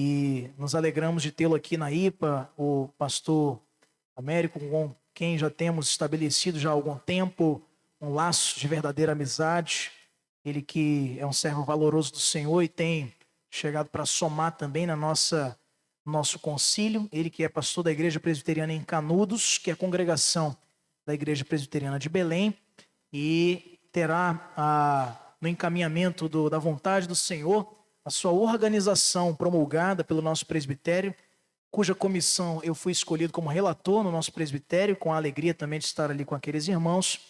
e nos alegramos de tê-lo aqui na IPA, o pastor Américo, com quem já temos estabelecido já há algum tempo um laço de verdadeira amizade. Ele que é um servo valoroso do Senhor e tem chegado para somar também no nosso concílio. Ele que é pastor da Igreja Presbiteriana em Canudos, que é a congregação da Igreja Presbiteriana de Belém, e terá no encaminhamento da vontade do Senhor a sua organização promulgada pelo nosso presbitério, cuja comissão eu fui escolhido como relator no nosso presbitério, com a alegria também de estar ali com aqueles irmãos.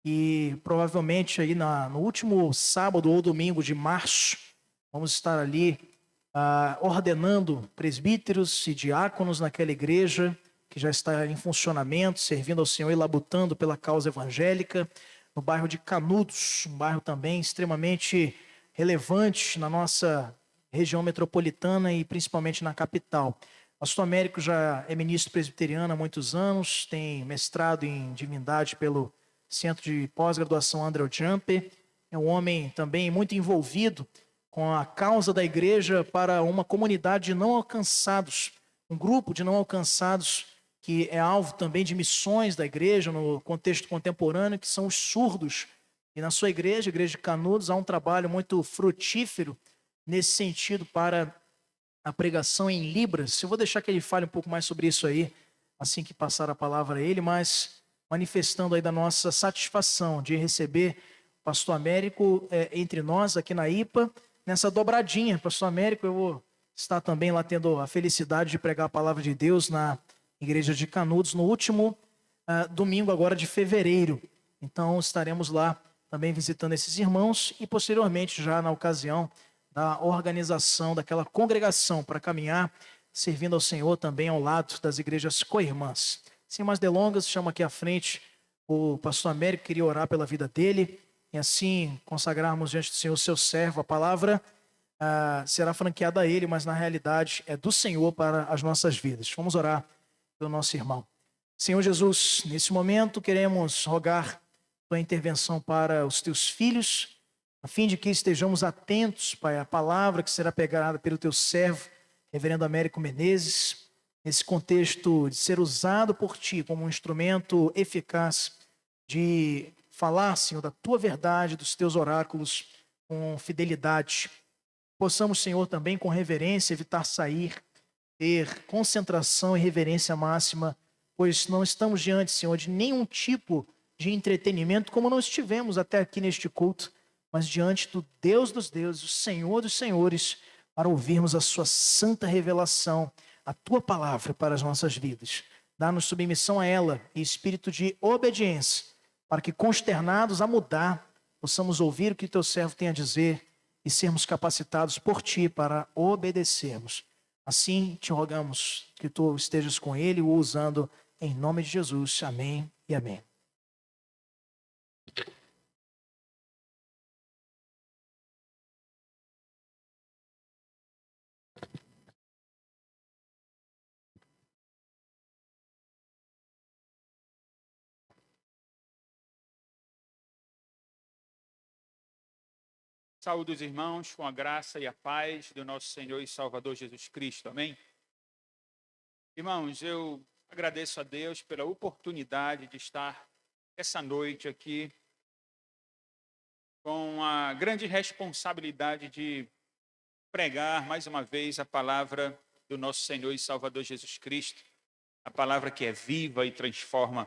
E provavelmente aí no último sábado ou domingo de março, vamos estar ali ordenando presbíteros e diáconos naquela igreja que já está em funcionamento, servindo ao Senhor e labutando pela causa evangélica, no bairro de Canudos, um bairro também extremamente relevante na nossa região metropolitana e principalmente na capital. Pastor Américo já é ministro presbiteriano há muitos anos, tem mestrado em divindade pelo Centro de Pós-Graduação André Jumper, é um homem também muito envolvido com a causa da igreja para uma comunidade de não alcançados, um grupo de não alcançados que é alvo também de missões da igreja no contexto contemporâneo, que são os surdos. E na sua igreja, a Igreja de Canudos, há um trabalho muito frutífero nesse sentido para a pregação em Libras. Eu vou deixar que ele fale um pouco mais sobre isso aí, assim que passar a palavra a ele, mas manifestando aí da nossa satisfação de receber o pastor Américo entre nós aqui na IPA, nessa dobradinha. Pastor Américo, eu vou estar também lá tendo a felicidade de pregar a palavra de Deus na Igreja de Canudos no último domingo agora de fevereiro. Então estaremos lá também visitando esses irmãos e posteriormente já na ocasião da organização daquela congregação para caminhar, servindo ao Senhor também ao lado das igrejas co-irmãs. Sem mais delongas, chamo aqui à frente o pastor Américo, queria orar pela vida dele e assim consagrarmos diante do Senhor seu servo. A palavra será franqueada a ele, mas na realidade é do Senhor para as nossas vidas. Vamos orar pelo nosso irmão. Senhor Jesus, nesse momento queremos rogar tua intervenção para os teus filhos, a fim de que estejamos atentos, Pai, à palavra que será pregada pelo teu servo, reverendo Américo Menezes, nesse contexto de ser usado por ti como um instrumento eficaz de falar, Senhor, da tua verdade, dos teus oráculos com fidelidade. Possamos, Senhor, também com reverência evitar sair, ter concentração e reverência máxima, pois não estamos diante, Senhor, de nenhum tipo de entretenimento, como não estivemos até aqui neste culto, mas diante do Deus dos deuses, o Senhor dos senhores, para ouvirmos a sua santa revelação, a tua palavra para as nossas vidas. Dá-nos submissão a ela e espírito de obediência, para que, consternados a mudar, possamos ouvir o que teu servo tem a dizer e sermos capacitados por ti para obedecermos. Assim, te rogamos que tu estejas com ele, o usando em nome de Jesus. Amém e amém. Saúde os irmãos com a graça e a paz do nosso Senhor e Salvador Jesus Cristo. Amém? Irmãos, eu agradeço a Deus pela oportunidade de estar essa noite aqui com a grande responsabilidade de pregar mais uma vez a palavra do nosso Senhor e Salvador Jesus Cristo, a palavra que é viva e transforma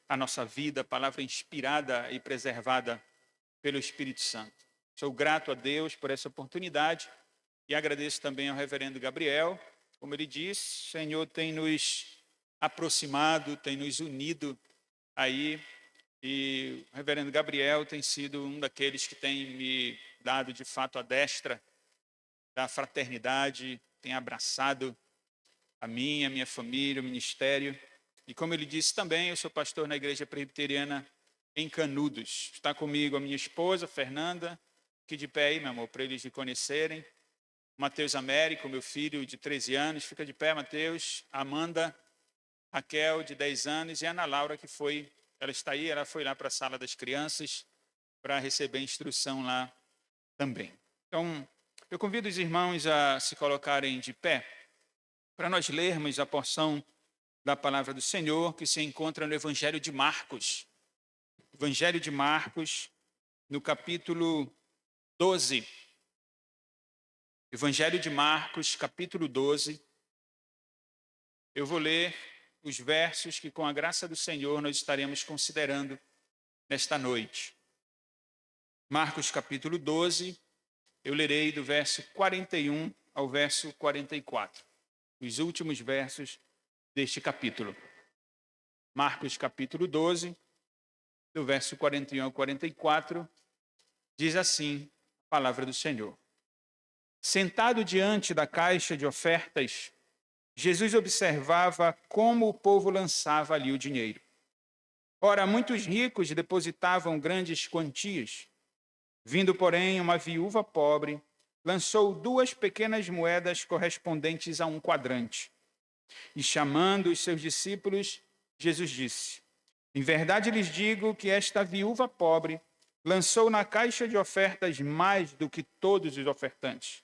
a nossa vida, a palavra inspirada e preservada pelo Espírito Santo. Sou grato a Deus por essa oportunidade e agradeço também ao reverendo Gabriel. Como ele disse, o Senhor tem nos aproximado, tem nos unido aí, e o reverendo Gabriel tem sido um daqueles que tem me dado de fato a destra da fraternidade, tem abraçado a minha família, o ministério. E como ele disse também, eu sou pastor na Igreja Presbiteriana em Canudos. Está comigo a minha esposa, Fernanda, aqui de pé aí, meu amor, para eles me conhecerem. Mateus Américo, meu filho de 13 anos, fica de pé, Mateus. Amanda, Raquel, de 10 anos, e Ana Laura, que ela está aí, ela foi lá para a sala das crianças para receber instrução lá também. Então, Eu convido os irmãos a se colocarem de pé para nós lermos a porção da palavra do Senhor que se encontra no Evangelho de Marcos. Evangelho de Marcos, no capítulo 12. Evangelho de Marcos, capítulo 12. Eu vou ler os versos que, com a graça do Senhor, nós estaremos considerando nesta noite. Marcos, capítulo 12, eu lerei do verso 41 ao verso 44. Os últimos versos deste capítulo. Marcos, capítulo 12, do verso 41 ao 44, diz assim a palavra do Senhor. Sentado diante da caixa de ofertas, Jesus observava como o povo lançava ali o dinheiro. Ora, muitos ricos depositavam grandes quantias. Vindo, porém, uma viúva pobre, lançou 2 pequenas moedas correspondentes a 1 quadrante. E chamando os seus discípulos, Jesus disse: Em verdade lhes digo que esta viúva pobre lançou na caixa de ofertas mais do que todos os ofertantes,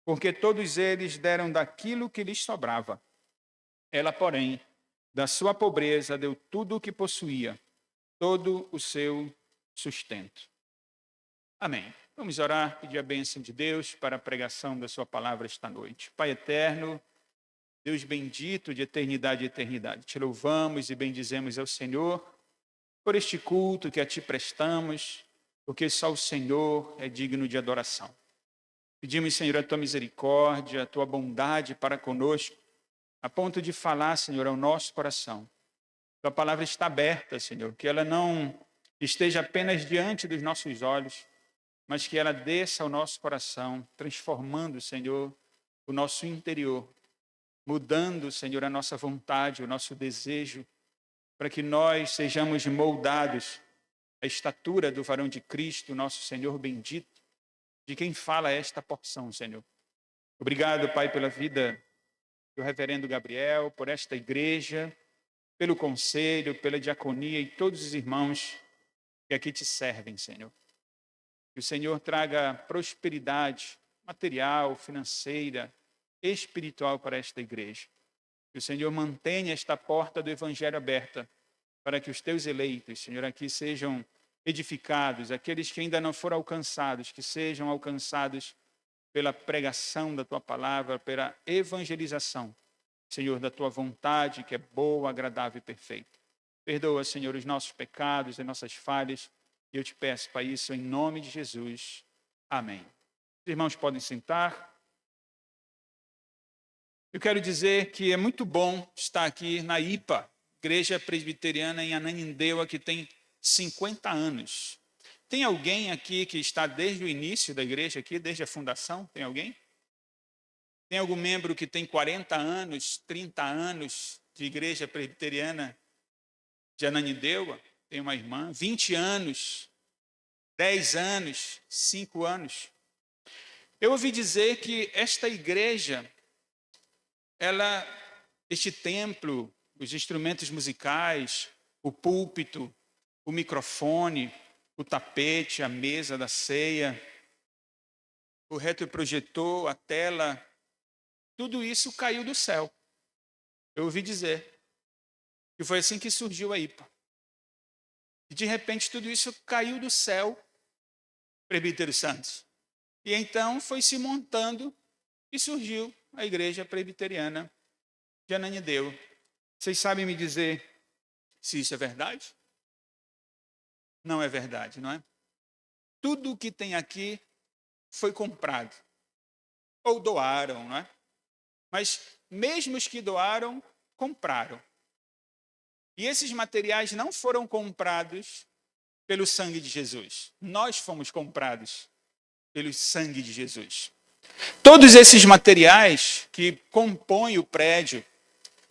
porque todos eles deram daquilo que lhes sobrava. Ela, porém, da sua pobreza deu tudo o que possuía, todo o seu sustento. Amém. Vamos orar, pedir a bênção de Deus para a pregação da sua palavra esta noite. Pai eterno, Deus bendito de eternidade e eternidade, te louvamos e bendizemos ao Senhor por este culto que a ti prestamos, porque só o Senhor é digno de adoração. Pedimos, Senhor, a tua misericórdia, a tua bondade para conosco, a ponto de falar, Senhor, ao nosso coração. Tua palavra está aberta, Senhor, que ela não esteja apenas diante dos nossos olhos, mas que ela desça ao nosso coração, transformando, Senhor, o nosso interior, mudando, Senhor, a nossa vontade, o nosso desejo, para que nós sejamos moldados à estatura do varão de Cristo, nosso Senhor bendito, de quem fala esta porção, Senhor. Obrigado, Pai, pela vida do reverendo Gabriel, por esta igreja, pelo conselho, pela diaconia e todos os irmãos que aqui te servem, Senhor. Que o Senhor traga prosperidade material, financeira, espiritual para esta igreja. Que o Senhor mantenha esta porta do Evangelho aberta para que os teus eleitos, Senhor, aqui sejam edificados, aqueles que ainda não foram alcançados, que sejam alcançados pela pregação da tua palavra, pela evangelização, Senhor, da tua vontade, que é boa, agradável e perfeita. Perdoa, Senhor, os nossos pecados e nossas falhas, e eu te peço, Pai, isso em nome de Jesus. Amém. Os irmãos podem sentar. Eu quero dizer que é muito bom estar aqui na IPA, Igreja Presbiteriana em Ananindeua, que tem 50 anos. Tem alguém aqui que está desde o início da igreja aqui, desde a fundação? Tem alguém? Tem algum membro que tem 40 anos, 30 anos de Igreja Presbiteriana de Ananindeua? Tem uma irmã, 20 anos, 10 anos, 5 anos. Eu ouvi dizer que esta igreja, este templo, os instrumentos musicais, o púlpito, o microfone, o tapete, a mesa da ceia, o retroprojetor, a tela, tudo isso caiu do céu. Eu ouvi dizer que foi assim que surgiu a IPA. E de repente tudo isso caiu do céu, Presbítero Santos. E então foi se montando e surgiu a Igreja Presbiteriana de Ananindeua. Vocês sabem me dizer se isso é verdade? Não é verdade, não é? Tudo o que tem aqui foi comprado. Ou doaram, não é? Mas mesmo os que doaram, compraram. E esses materiais não foram comprados pelo sangue de Jesus. Nós fomos comprados pelo sangue de Jesus. Todos esses materiais que compõem o prédio,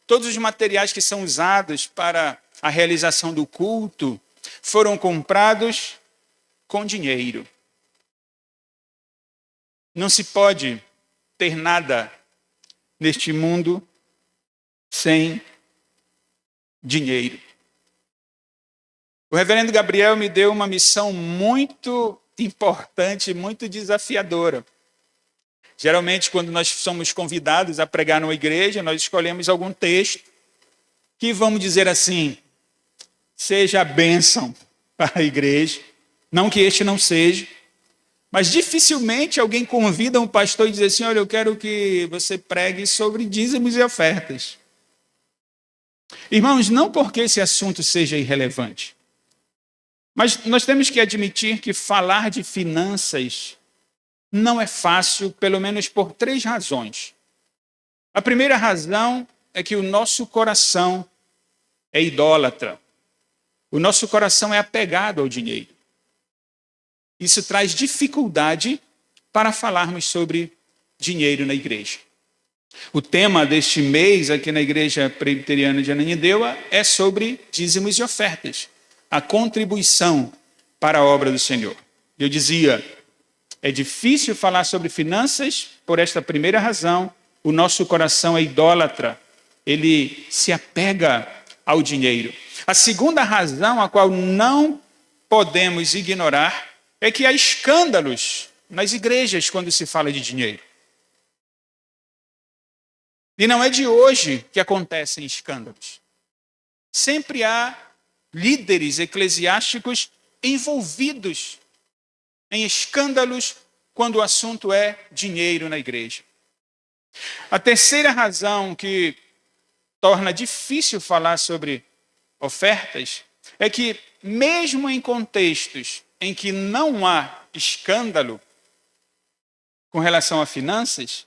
todos os materiais que são usados para a realização do culto, foram comprados com dinheiro. Não se pode ter nada neste mundo sem dinheiro. O reverendo Gabriel me deu uma missão muito importante, muito desafiadora. Geralmente, quando nós somos convidados a pregar numa igreja, nós escolhemos algum texto que, vamos dizer assim, seja a bênção para a igreja. Não que este não seja, mas dificilmente alguém convida um pastor e diz assim: olha, eu quero que você pregue sobre dízimos e ofertas. Irmãos, não porque esse assunto seja irrelevante, mas nós temos que admitir que falar de finanças não é fácil, pelo menos por 3 razões. A primeira razão é que o nosso coração é idólatra. O nosso coração é apegado ao dinheiro. Isso traz dificuldade para falarmos sobre dinheiro na igreja. O tema deste mês aqui na Igreja Presbiteriana de Ananindeua é sobre dízimos e ofertas, a contribuição para a obra do Senhor. Eu dizia, é difícil falar sobre finanças por esta primeira razão. O nosso coração é idólatra, ele se apega ao dinheiro. A segunda razão, a qual não podemos ignorar, é que há escândalos nas igrejas quando se fala de dinheiro. E não é de hoje que acontecem escândalos. Sempre há líderes eclesiásticos envolvidos em escândalos quando o assunto é dinheiro na igreja. A terceira razão que torna difícil falar sobre ofertas é que, mesmo em contextos em que não há escândalo com relação a finanças,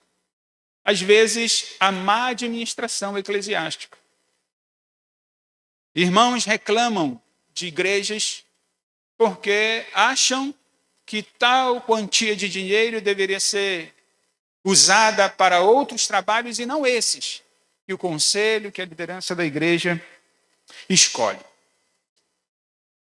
às vezes há má administração eclesiástica. Irmãos reclamam de igrejas porque acham que tal quantia de dinheiro deveria ser usada para outros trabalhos e não esses que o conselho, que a liderança da igreja escolhe.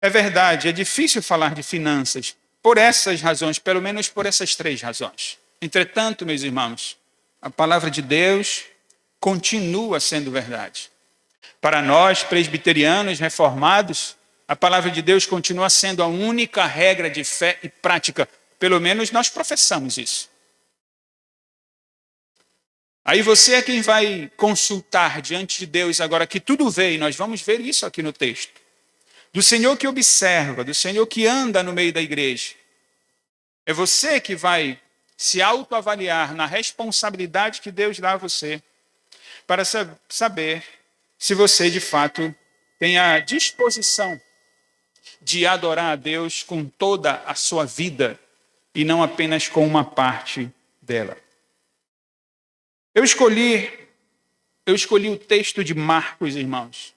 É verdade, é difícil falar de finanças por essas razões, pelo menos por essas 3 razões. Entretanto, meus irmãos, a palavra de Deus continua sendo verdade. Para nós, presbiterianos reformados, a palavra de Deus continua sendo a única regra de fé e prática. Pelo menos nós professamos isso. Aí você é quem vai consultar diante de Deus agora que tudo vê, e nós vamos ver isso aqui no texto. Do Senhor que observa, do Senhor que anda no meio da igreja. É você que vai se autoavaliar na responsabilidade que Deus dá a você para saber se você, de fato, tem a disposição de adorar a Deus com toda a sua vida e não apenas com uma parte dela. Eu escolhi o texto de Marcos, irmãos,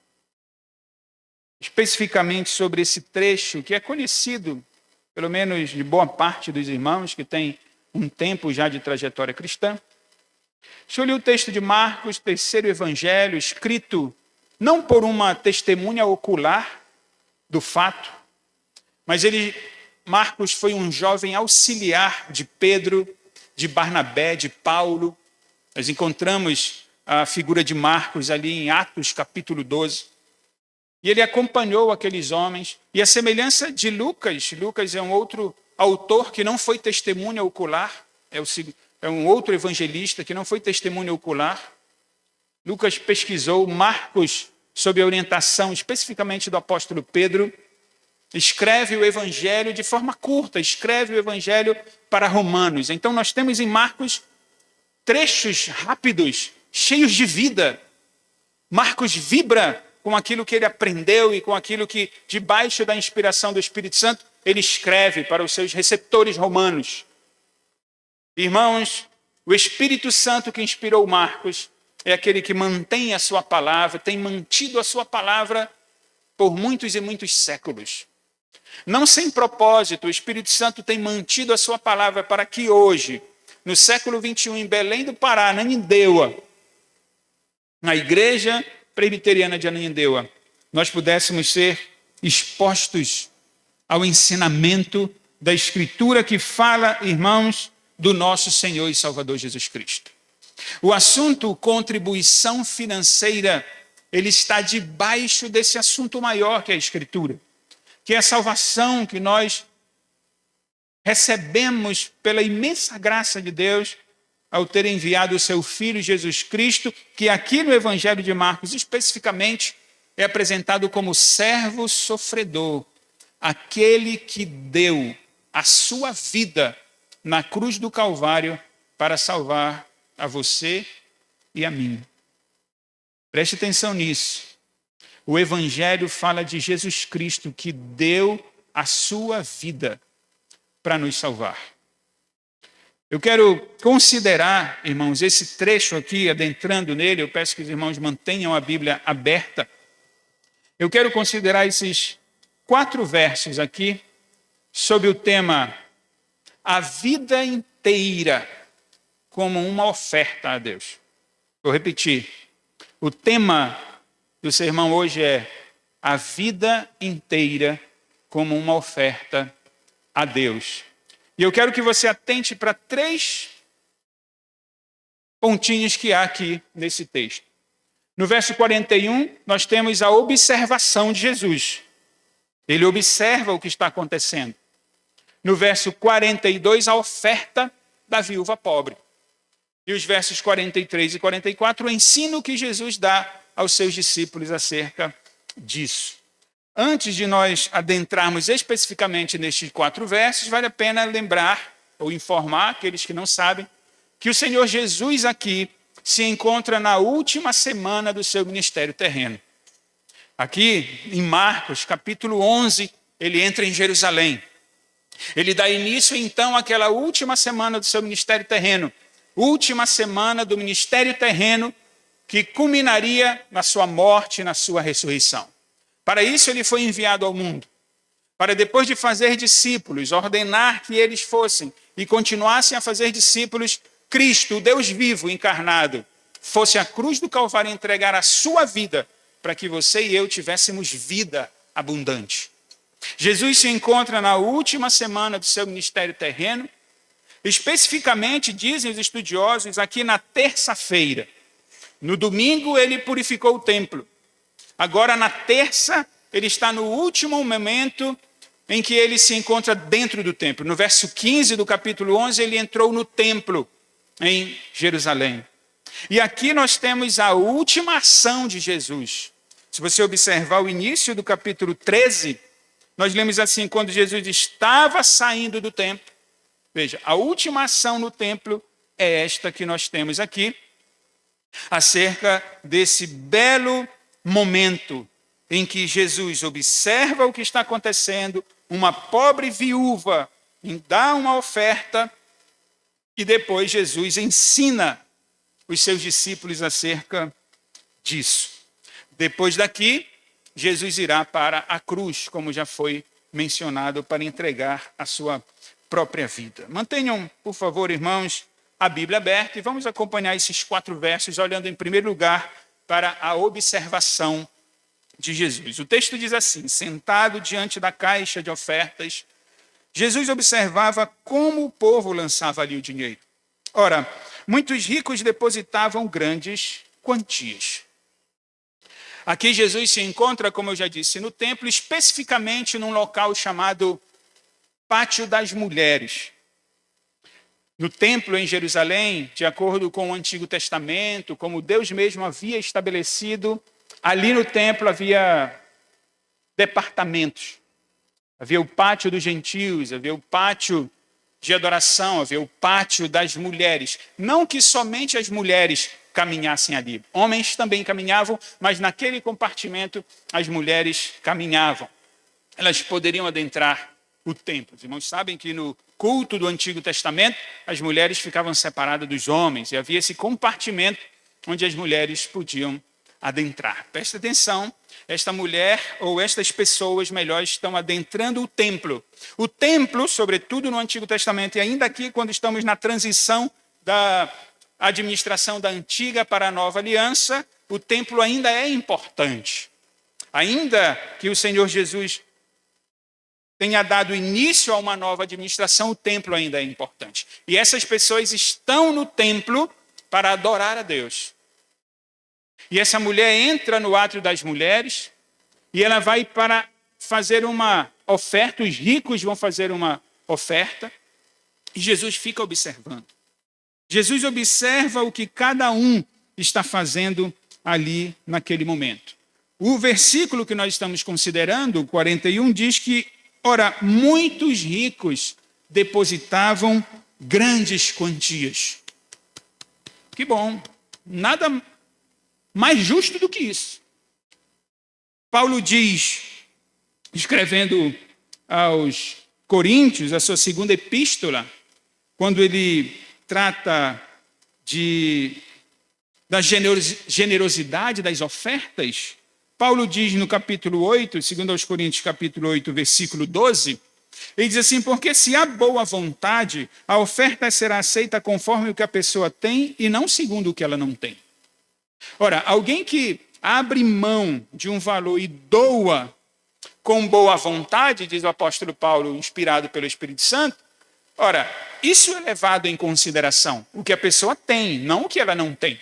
especificamente sobre esse trecho que é conhecido, pelo menos de boa parte dos irmãos que têm um tempo já de trajetória cristã. Escolhi o texto de Marcos, 3º evangelho, escrito não por uma testemunha ocular do fato, mas Marcos foi um jovem auxiliar de Pedro, de Barnabé, de Paulo. Nós encontramos a figura de Marcos ali em Atos capítulo 12. E ele acompanhou aqueles homens. E a semelhança de Lucas é um outro autor que não foi testemunha ocular, é um outro evangelista que não foi testemunha ocular. Lucas pesquisou, Marcos, sob a orientação especificamente do apóstolo Pedro, escreve o evangelho de forma curta, escreve o evangelho para Romanos. Então nós temos em Marcos trechos rápidos, cheios de vida. Marcos vibra com aquilo que ele aprendeu e com aquilo que, debaixo da inspiração do Espírito Santo, ele escreve para os seus receptores romanos. Irmãos, o Espírito Santo que inspirou Marcos é aquele que mantém a sua palavra, tem mantido a sua palavra por muitos e muitos séculos. Não sem propósito, o Espírito Santo tem mantido a sua palavra para que hoje, no século 21, em Belém do Pará, Ananindeua, na Igreja Presbiteriana de Ananindeua, nós pudéssemos ser expostos ao ensinamento da Escritura que fala, irmãos, do nosso Senhor e Salvador Jesus Cristo. O assunto contribuição financeira, ele está debaixo desse assunto maior que é a Escritura, que é a salvação que nós recebemos pela imensa graça de Deus ao ter enviado o seu Filho Jesus Cristo, que aqui no Evangelho de Marcos, especificamente, é apresentado como servo sofredor, aquele que deu a sua vida na cruz do Calvário para salvar a você e a mim. Preste atenção nisso. O Evangelho fala de Jesus Cristo que deu a sua vida para nos salvar. Eu quero considerar, irmãos, esse trecho aqui, adentrando nele, eu peço que os irmãos mantenham a Bíblia aberta. Eu quero considerar esses 4 versos aqui sobre o tema a vida inteira como uma oferta a Deus. Vou repetir. O tema do sermão hoje é a vida inteira como uma oferta a Deus. E eu quero que você atente para 3 pontinhos que há aqui nesse texto. No verso 41, nós temos a observação de Jesus. Ele observa o que está acontecendo. No verso 42, a oferta da viúva pobre. E os versos 43 e 44, o ensino que Jesus dá aos seus discípulos acerca disso. Antes de nós adentrarmos especificamente nestes 4 versos, vale a pena lembrar ou informar aqueles que não sabem que o Senhor Jesus aqui se encontra na última semana do seu ministério terreno. Aqui em Marcos, capítulo 11, ele entra em Jerusalém. Ele dá início então àquela última semana do seu ministério terreno, última semana do ministério terreno que culminaria na sua morte e na sua ressurreição. Para isso ele foi enviado ao mundo, para depois de fazer discípulos, ordenar que eles fossem e continuassem a fazer discípulos, Cristo, o Deus vivo, encarnado, fosse à cruz do Calvário entregar a sua vida para que você e eu tivéssemos vida abundante. Jesus se encontra na última semana do seu ministério terreno, especificamente, dizem os estudiosos, aqui na terça-feira. No domingo ele purificou o templo. Agora, na terça, ele está no último momento em que ele se encontra dentro do templo. No verso 15 do capítulo 11, ele entrou no templo em Jerusalém. E aqui nós temos a última ação de Jesus. Se você observar o início do capítulo 13, nós lemos assim, quando Jesus estava saindo do templo. Veja, a última ação no templo é esta que nós temos aqui, acerca desse belo momento em que Jesus observa o que está acontecendo, uma pobre viúva dá uma oferta e depois Jesus ensina os seus discípulos acerca disso. Depois daqui, Jesus irá para a cruz, como já foi mencionado, para entregar a sua própria vida. Mantenham, por favor, irmãos, a Bíblia aberta e vamos acompanhar esses 4 versos, olhando em primeiro lugar para a observação de Jesus. O texto diz assim: sentado diante da caixa de ofertas, Jesus observava como o povo lançava ali o dinheiro. Ora, muitos ricos depositavam grandes quantias. Aqui Jesus se encontra, como eu já disse, no templo, especificamente num local chamado Pátio das Mulheres. No templo em Jerusalém, de acordo com o Antigo Testamento, como Deus mesmo havia estabelecido, ali no templo havia departamentos. Havia o pátio dos gentios, havia o pátio de adoração, havia o pátio das mulheres. Não que somente as mulheres caminhassem ali. Homens também caminhavam, mas naquele compartimento as mulheres caminhavam. Elas poderiam adentrar o templo. Os irmãos sabem que no culto do Antigo Testamento, as mulheres ficavam separadas dos homens e havia esse compartimento onde as mulheres podiam adentrar. Presta atenção, esta mulher ou estas pessoas, melhor, estão adentrando o templo. O templo, sobretudo no Antigo Testamento, e ainda aqui quando estamos na transição da administração da antiga para a nova aliança, o templo ainda é importante. Ainda que o Senhor Jesus tenha dado início a uma nova administração, o templo ainda é importante. E essas pessoas estão no templo para adorar a Deus. E essa mulher entra no átrio das mulheres e ela vai para fazer uma oferta, os ricos vão fazer uma oferta e Jesus fica observando. Jesus observa o que cada um está fazendo ali naquele momento. O versículo que nós estamos considerando, o 41, diz que, ora, muitos ricos depositavam grandes quantias. Que bom, nada mais justo do que isso. Paulo diz, escrevendo aos Coríntios, a sua segunda epístola, quando ele trata da generosidade das ofertas, Paulo diz no capítulo 8, segundo aos Coríntios, capítulo 8, versículo 12, ele diz assim, porque se há boa vontade, a oferta será aceita conforme o que a pessoa tem e não segundo o que ela não tem. Ora, alguém que abre mão de um valor e doa com boa vontade, diz o apóstolo Paulo, inspirado pelo Espírito Santo, ora, isso é levado em consideração, o que a pessoa tem, não o que ela não tem.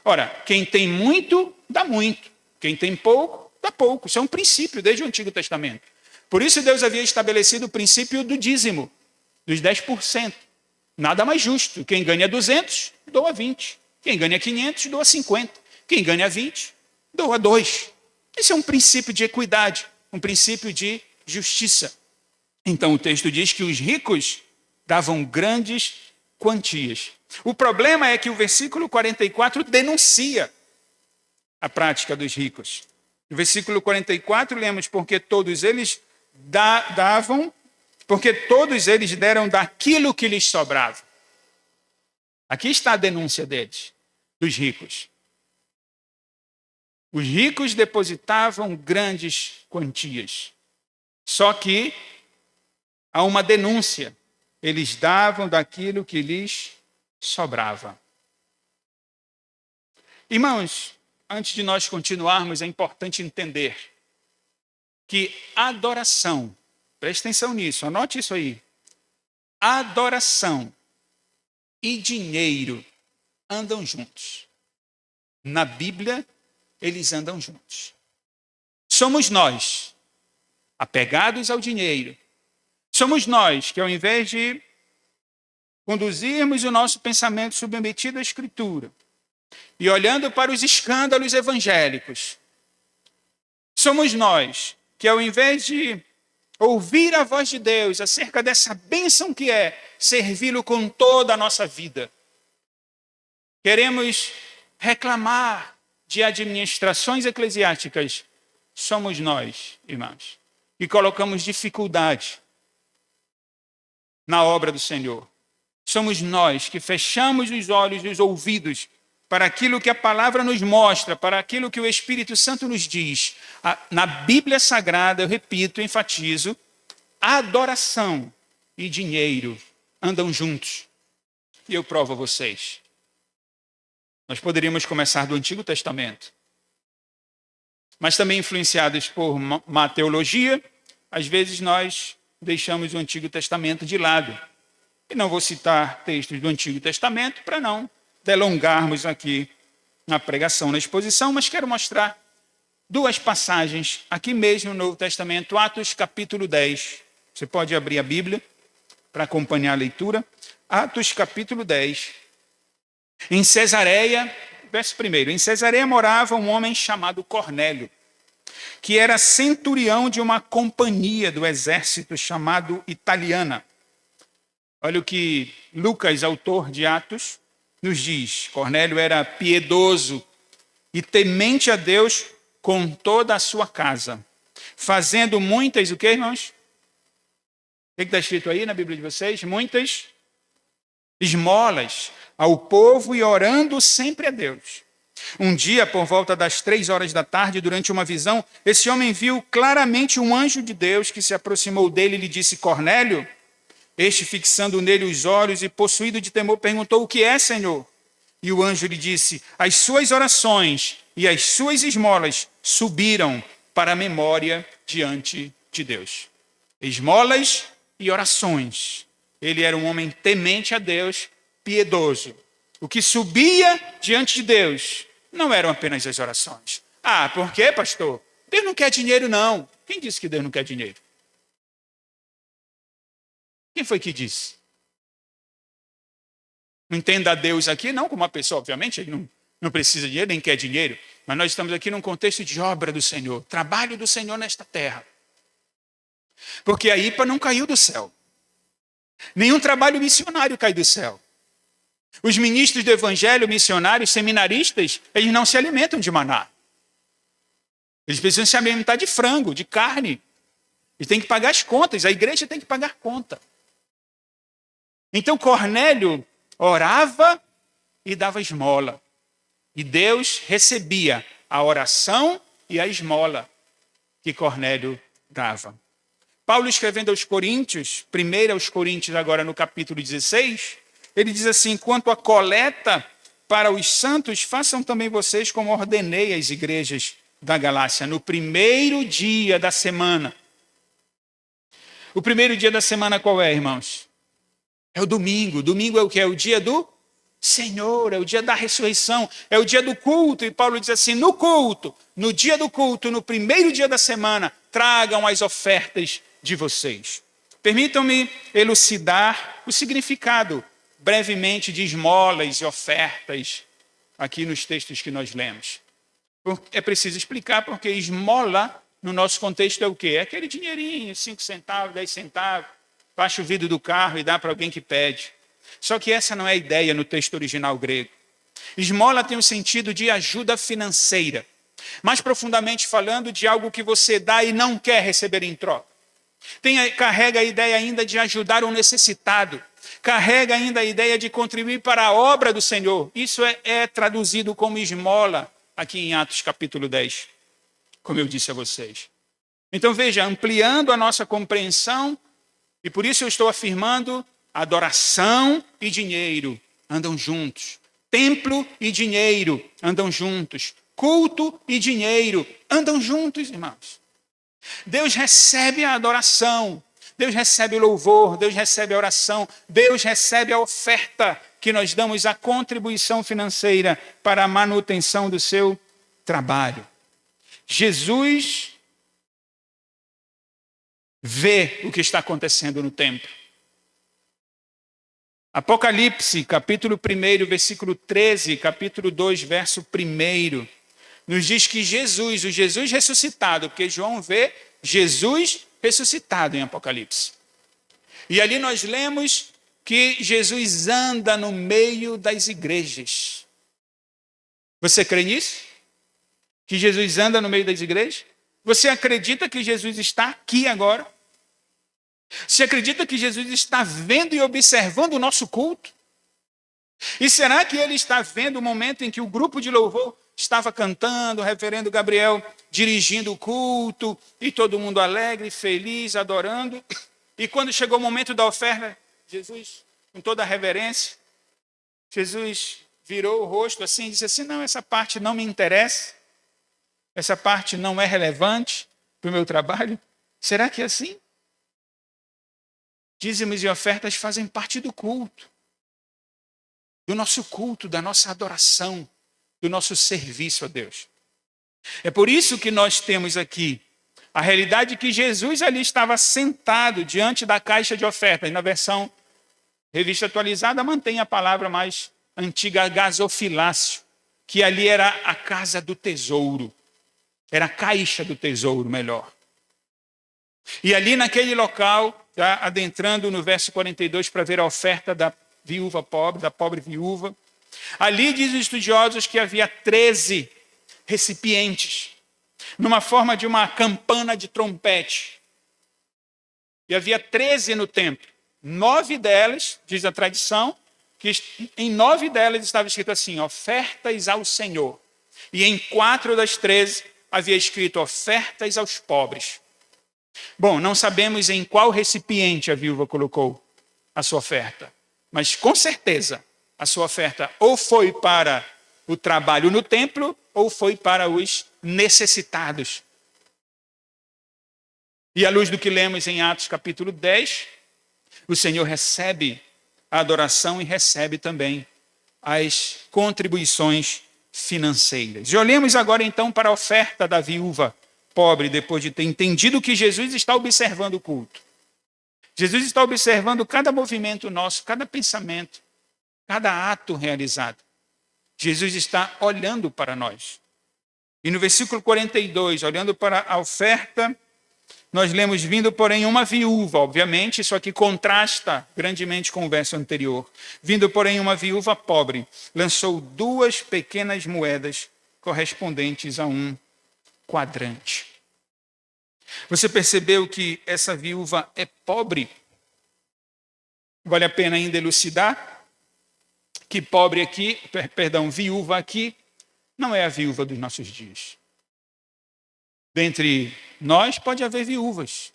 Ora, quem tem muito, dá muito. Quem tem pouco, dá pouco. Isso é um princípio desde o Antigo Testamento. Por isso Deus havia estabelecido o princípio do dízimo, dos 10%. Nada mais justo. Quem ganha 200, doa 20. Quem ganha 500, doa 50. Quem ganha 20, doa 2. Esse é um princípio de equidade, um princípio de justiça. Então o texto diz que os ricos davam grandes quantias. O problema é que o versículo 44 denuncia a prática dos ricos. No versículo 44 lemos, porque todos eles deram daquilo que lhes sobrava. Aqui está a denúncia deles, dos ricos. Os ricos depositavam grandes quantias. Só que há uma denúncia. Eles davam daquilo que lhes sobrava. Irmãos, antes de nós continuarmos, é importante entender que adoração, preste atenção nisso, anote isso aí. Adoração e dinheiro andam juntos. Na Bíblia, eles andam juntos. Somos nós, apegados ao dinheiro. Somos nós que, ao invés de conduzirmos o nosso pensamento submetido à Escritura e olhando para os escândalos evangélicos, somos nós que, ao invés de ouvir a voz de Deus acerca dessa bênção que é servi-lo com toda a nossa vida, queremos reclamar de administrações eclesiásticas, somos nós, irmãos, que colocamos dificuldade na obra do Senhor. Somos nós que fechamos os olhos e os ouvidos para aquilo que a palavra nos mostra, para aquilo que o Espírito Santo nos diz. Na Bíblia Sagrada, eu repito, enfatizo, adoração e dinheiro andam juntos. E eu provo a vocês. Nós poderíamos começar do Antigo Testamento, mas também influenciados por má teologia, às vezes nós deixamos o Antigo Testamento de lado. E não vou citar textos do Antigo Testamento para não delongarmos aqui na pregação, na exposição, mas quero mostrar duas passagens aqui mesmo no Novo Testamento, Atos capítulo 10. Você pode abrir a Bíblia para acompanhar a leitura. Atos capítulo 10. Em Cesareia, verso 1, em Cesareia morava um homem chamado Cornélio, que era centurião de uma companhia do exército chamado Italiana. Olha o que Lucas, autor de Atos, nos diz. Cornélio era piedoso e temente a Deus com toda a sua casa, fazendo muitas, o que, irmãos? O que está escrito aí na Bíblia de vocês? Muitas esmolas ao povo e orando sempre a Deus. Um dia, por volta das 3 da tarde, durante uma visão, esse homem viu claramente um anjo de Deus que se aproximou dele e lhe disse, Cornélio. Este, fixando nele os olhos e possuído de temor, perguntou, o que é, Senhor? E o anjo lhe disse, as suas orações e as suas esmolas subiram para a memória diante de Deus. Esmolas e orações. Ele era um homem temente a Deus, piedoso. O que subia diante de Deus não eram apenas as orações. Ah, por quê, pastor? Deus não quer dinheiro, não. Quem disse que Deus não quer dinheiro? Quem foi que disse? Entenda a Deus aqui, não como uma pessoa, obviamente, ele não precisa de dinheiro, nem quer dinheiro, mas nós estamos aqui num contexto de obra do Senhor, trabalho do Senhor nesta terra. Porque a IPA não caiu do céu. Nenhum trabalho missionário cai do céu. Os ministros do evangelho, missionários, seminaristas, eles não se alimentam de maná. Eles precisam se alimentar de frango, de carne. Eles têm que pagar as contas, a igreja tem que pagar conta. Então Cornélio orava e dava esmola. E Deus recebia a oração e a esmola que Cornélio dava. Paulo escrevendo aos Coríntios, 1 aos Coríntios agora no capítulo 16, ele diz assim: quanto à coleta para os santos, façam também vocês como ordenei às igrejas da Galácia, no primeiro dia da semana. O primeiro dia da semana qual é, irmãos? É o domingo. Domingo é o que? É o dia do Senhor, é o dia da ressurreição, é o dia do culto. E Paulo diz assim: no culto, no dia do culto, no primeiro dia da semana, tragam as ofertas de vocês. Permitam-me elucidar o significado brevemente de esmolas e ofertas aqui nos textos que nós lemos. É preciso explicar porque esmola no nosso contexto é o quê? É aquele dinheirinho, 5 centavos, 10 centavos, baixa o vidro do carro e dá para alguém que pede. Só que essa não é a ideia no texto original grego. Esmola tem o sentido de ajuda financeira, mais profundamente falando de algo que você dá e não quer receber em troca. Carrega a ideia ainda de ajudar o necessitado, carrega ainda a ideia de contribuir para a obra do Senhor. Isso é traduzido como esmola aqui em Atos capítulo 10, como eu disse a vocês. Então veja, ampliando a nossa compreensão, e por isso eu estou afirmando, adoração e dinheiro andam juntos. Templo e dinheiro andam juntos. Culto e dinheiro andam juntos, irmãos. Deus recebe a adoração, Deus recebe o louvor, Deus recebe a oração, Deus recebe a oferta que nós damos, a contribuição financeira para a manutenção do seu trabalho. Jesus vê o que está acontecendo no templo. Apocalipse, capítulo 1, versículo 13, capítulo 2, verso 1, nos diz que Jesus, o Jesus ressuscitado, porque João vê Jesus ressuscitado em Apocalipse. E ali nós lemos que Jesus anda no meio das igrejas. Você crê nisso? Que Jesus anda no meio das igrejas? Você acredita que Jesus está aqui agora? Você acredita que Jesus está vendo e observando o nosso culto? E será que ele está vendo o momento em que o grupo de louvor estava cantando, o reverendo Gabriel dirigindo o culto, e todo mundo alegre, feliz, adorando? E quando chegou o momento da oferta, Jesus, com toda a reverência, Jesus virou o rosto assim e disse assim: não, essa parte não me interessa, essa parte não é relevante para o meu trabalho. Será que é assim? Dízimos e ofertas fazem parte do culto, do nosso culto, da nossa adoração, do nosso serviço a Deus. É por isso que nós temos aqui a realidade que Jesus ali estava sentado diante da caixa de ofertas. Na versão revista atualizada mantém a palavra mais antiga, gasofilácio, que ali era a casa do tesouro. Era a caixa do tesouro, melhor. E ali naquele local, já adentrando no verso 42 para ver a oferta da viúva pobre, da pobre viúva, ali diz os estudiosos que havia 13 recipientes, numa forma de uma campana de trompete. E havia 13 no templo. 9 delas, diz a tradição, que em 9 delas estava escrito assim: ofertas ao Senhor. E em 4 das 13 havia escrito ofertas aos pobres. Bom, não sabemos em qual recipiente a viúva colocou a sua oferta, mas com certeza a sua oferta ou foi para o trabalho no templo ou foi para os necessitados. E à luz do que lemos em Atos capítulo 10, o Senhor recebe a adoração e recebe também as contribuições financeiras. E olhemos agora então para a oferta da viúva pobre, depois de ter entendido que Jesus está observando o culto. Jesus está observando cada movimento nosso, cada pensamento. cada ato realizado. Jesus está olhando para nós. E no versículo 42, olhando para a oferta, nós lemos, vindo, porém, uma viúva. Obviamente, isso aqui contrasta grandemente com o verso anterior. Vindo, porém, uma viúva pobre, lançou 2 pequenas moedas correspondentes a um quadrante. Você percebeu que essa viúva é pobre? Vale a pena ainda elucidar que pobre aqui, viúva aqui, não é a viúva dos nossos dias. Dentre nós pode haver viúvas.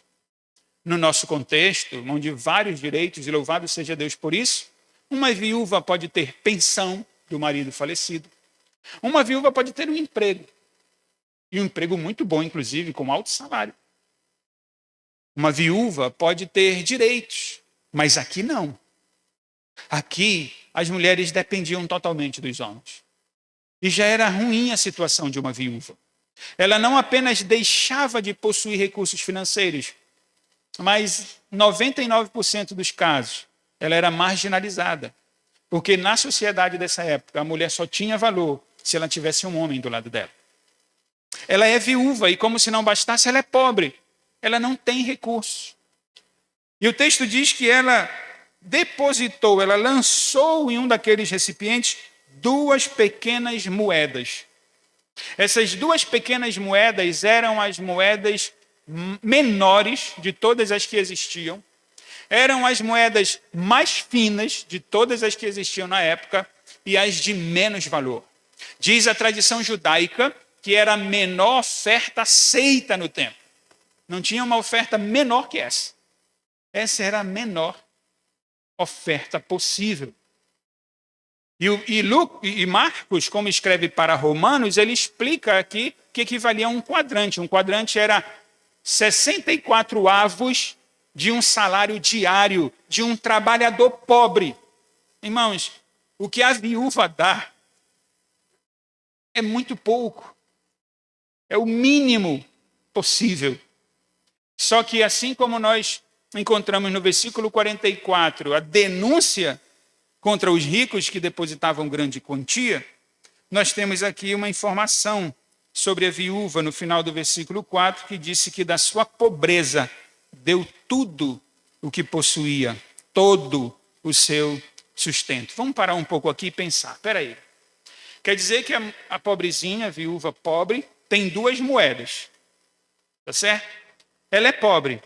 No nosso contexto, onde vários direitos, e louvado seja Deus por isso, uma viúva pode ter pensão do marido falecido. Uma viúva pode ter um emprego. E um emprego muito bom, inclusive, com alto salário. Uma viúva pode ter direitos, mas aqui não. Aqui, as mulheres dependiam totalmente dos homens. E já era ruim a situação de uma viúva. Ela não apenas deixava de possuir recursos financeiros, mas 99% dos casos ela era marginalizada. Porque na sociedade dessa época, a mulher só tinha valor se ela tivesse um homem do lado dela. Ela é viúva e, como se não bastasse, ela é pobre. Ela não tem recursos. E o texto diz que ela depositou, ela lançou em um daqueles recipientes 2 pequenas moedas. Essas 2 pequenas moedas eram as moedas menores de todas as que existiam. Eram as moedas mais finas de todas as que existiam na época e as de menos valor. Diz a tradição judaica que era a menor oferta aceita no templo. Não tinha uma oferta menor que essa. Essa era a menor oferta possível. E Marcos, como escreve para Romanos, ele explica aqui que equivalia a um quadrante. Um quadrante era 64 avos de um salário diário de um trabalhador pobre. Irmãos, o que a viúva dá é muito pouco. É o mínimo possível. Só que assim como nós encontramos no versículo 44 a denúncia contra os ricos que depositavam grande quantia, nós temos aqui uma informação sobre a viúva no final do versículo 4, que disse que da sua pobreza deu tudo o que possuía, todo o seu sustento. Vamos parar um pouco aqui e pensar. Espera aí. Quer dizer que a pobrezinha, a viúva pobre, tem 2 moedas. Tá certo? Ela é pobre.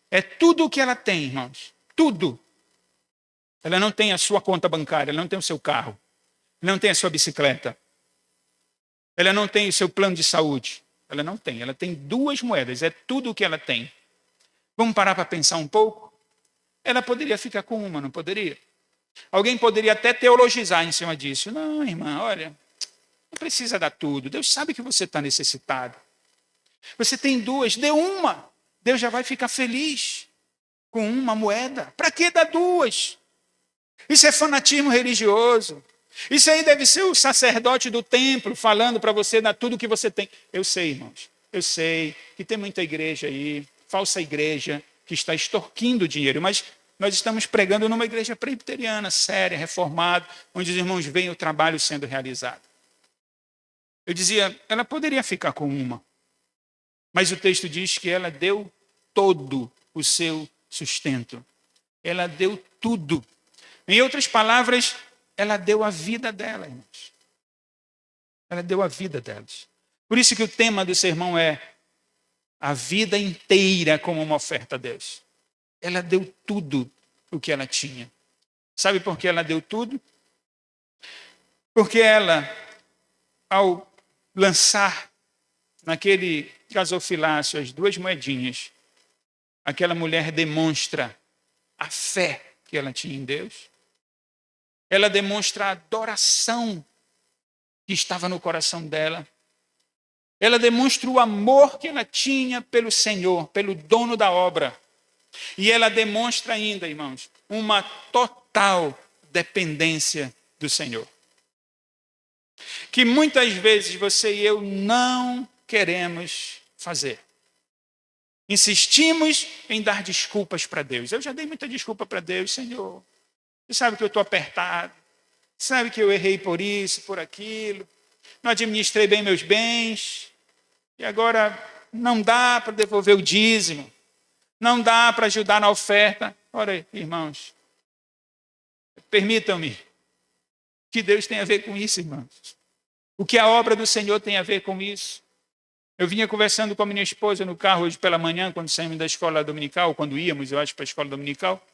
É tudo o que ela tem, irmãos. Tudo. Ela não tem a sua conta bancária, ela não tem o seu carro, ela não tem a sua bicicleta, ela não tem o seu plano de saúde. Ela não tem, ela tem 2 moedas, é tudo o que ela tem. Vamos parar para pensar um pouco? Ela poderia ficar com uma, não poderia? Alguém poderia até teologizar em cima disso. Não, irmã, olha, não precisa dar tudo. Deus sabe que você está necessitado. Você tem 2, dê uma. Deus já vai ficar feliz com uma moeda. Para que dar 2? Isso é fanatismo religioso. Isso aí deve ser o sacerdote do templo falando para você dar tudo o que você tem. Eu sei, irmãos. Eu sei que tem muita igreja aí, falsa igreja, que está extorquindo dinheiro. Mas nós estamos pregando numa igreja presbiteriana, séria, reformada, onde os irmãos veem o trabalho sendo realizado. Eu dizia, ela poderia ficar com uma. Mas o texto diz que ela deu todo o seu sustento. Ela deu tudo. Em outras palavras, ela deu a vida dela, irmãos. Ela deu a vida delas. Por isso que o tema do sermão é a vida inteira como uma oferta a Deus. Ela deu tudo o que ela tinha. Sabe por que ela deu tudo? Porque ela, ao lançar naquele gasofilácio as 2 moedinhas, aquela mulher demonstra a fé que ela tinha em Deus. Ela demonstra a adoração que estava no coração dela. Ela demonstra o amor que ela tinha pelo Senhor, pelo dono da obra. E ela demonstra ainda, irmãos, uma total dependência do Senhor. Que muitas vezes você e eu não queremos fazer. Insistimos em dar desculpas para Deus. Eu já dei muita desculpa para Deus, Senhor. Você sabe que eu estou apertado. sabe que eu errei por isso, por aquilo, não administrei bem meus bens, e agora não dá para devolver o dízimo, não dá para ajudar na oferta. Ora, irmãos, permitam-me, que Deus tem a ver com isso, irmãos. O que a obra do Senhor tem a ver com isso? Eu vinha conversando com a minha esposa no carro hoje pela manhã, quando saímos da escola dominical, quando íamos, eu acho, para a escola dominical.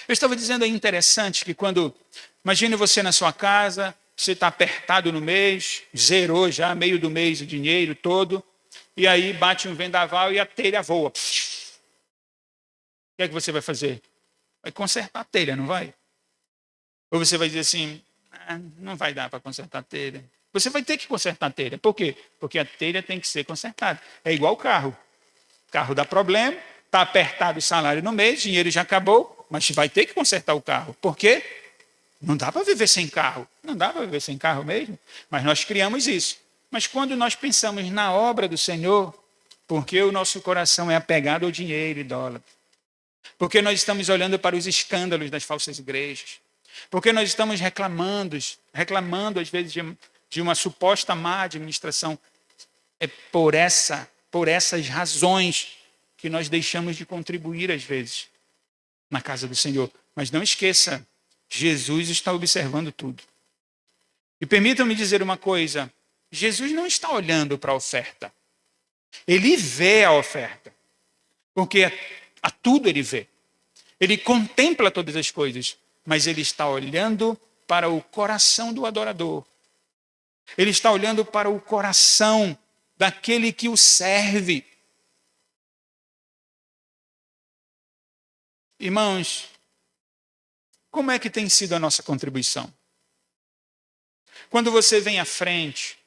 Eu estava dizendo aí interessante que quando, imagine você na sua casa, você está apertado no mês, zerou já, meio do mês o dinheiro todo, e aí bate um vendaval e a telha voa. O que é que você vai fazer? Vai consertar a telha, não vai? Ou você vai dizer assim, não vai dar para consertar a telha. Você vai ter que consertar a telha. Por quê? Porque a telha tem que ser consertada. É igual o carro. O carro dá problema, está apertado o salário no mês, dinheiro já acabou, mas vai ter que consertar o carro. Por quê? Não dá para viver sem carro. Não dá para viver sem carro mesmo. Mas nós criamos isso. Mas quando nós pensamos na obra do Senhor, porque o nosso coração é apegado ao dinheiro e dólar, porque nós estamos olhando para os escândalos das falsas igrejas, porque nós estamos reclamando às vezes de uma suposta má administração, é por essas razões que nós deixamos de contribuir às vezes na casa do Senhor. Mas não esqueça, Jesus está observando tudo. E permitam-me dizer uma coisa, Jesus não está olhando para a oferta. Ele vê a oferta, porque a tudo ele vê. Ele contempla todas as coisas, mas ele está olhando para o coração do adorador. Ele está olhando para o coração daquele que o serve. Irmãos, como é que tem sido a nossa contribuição? Quando você vem à frente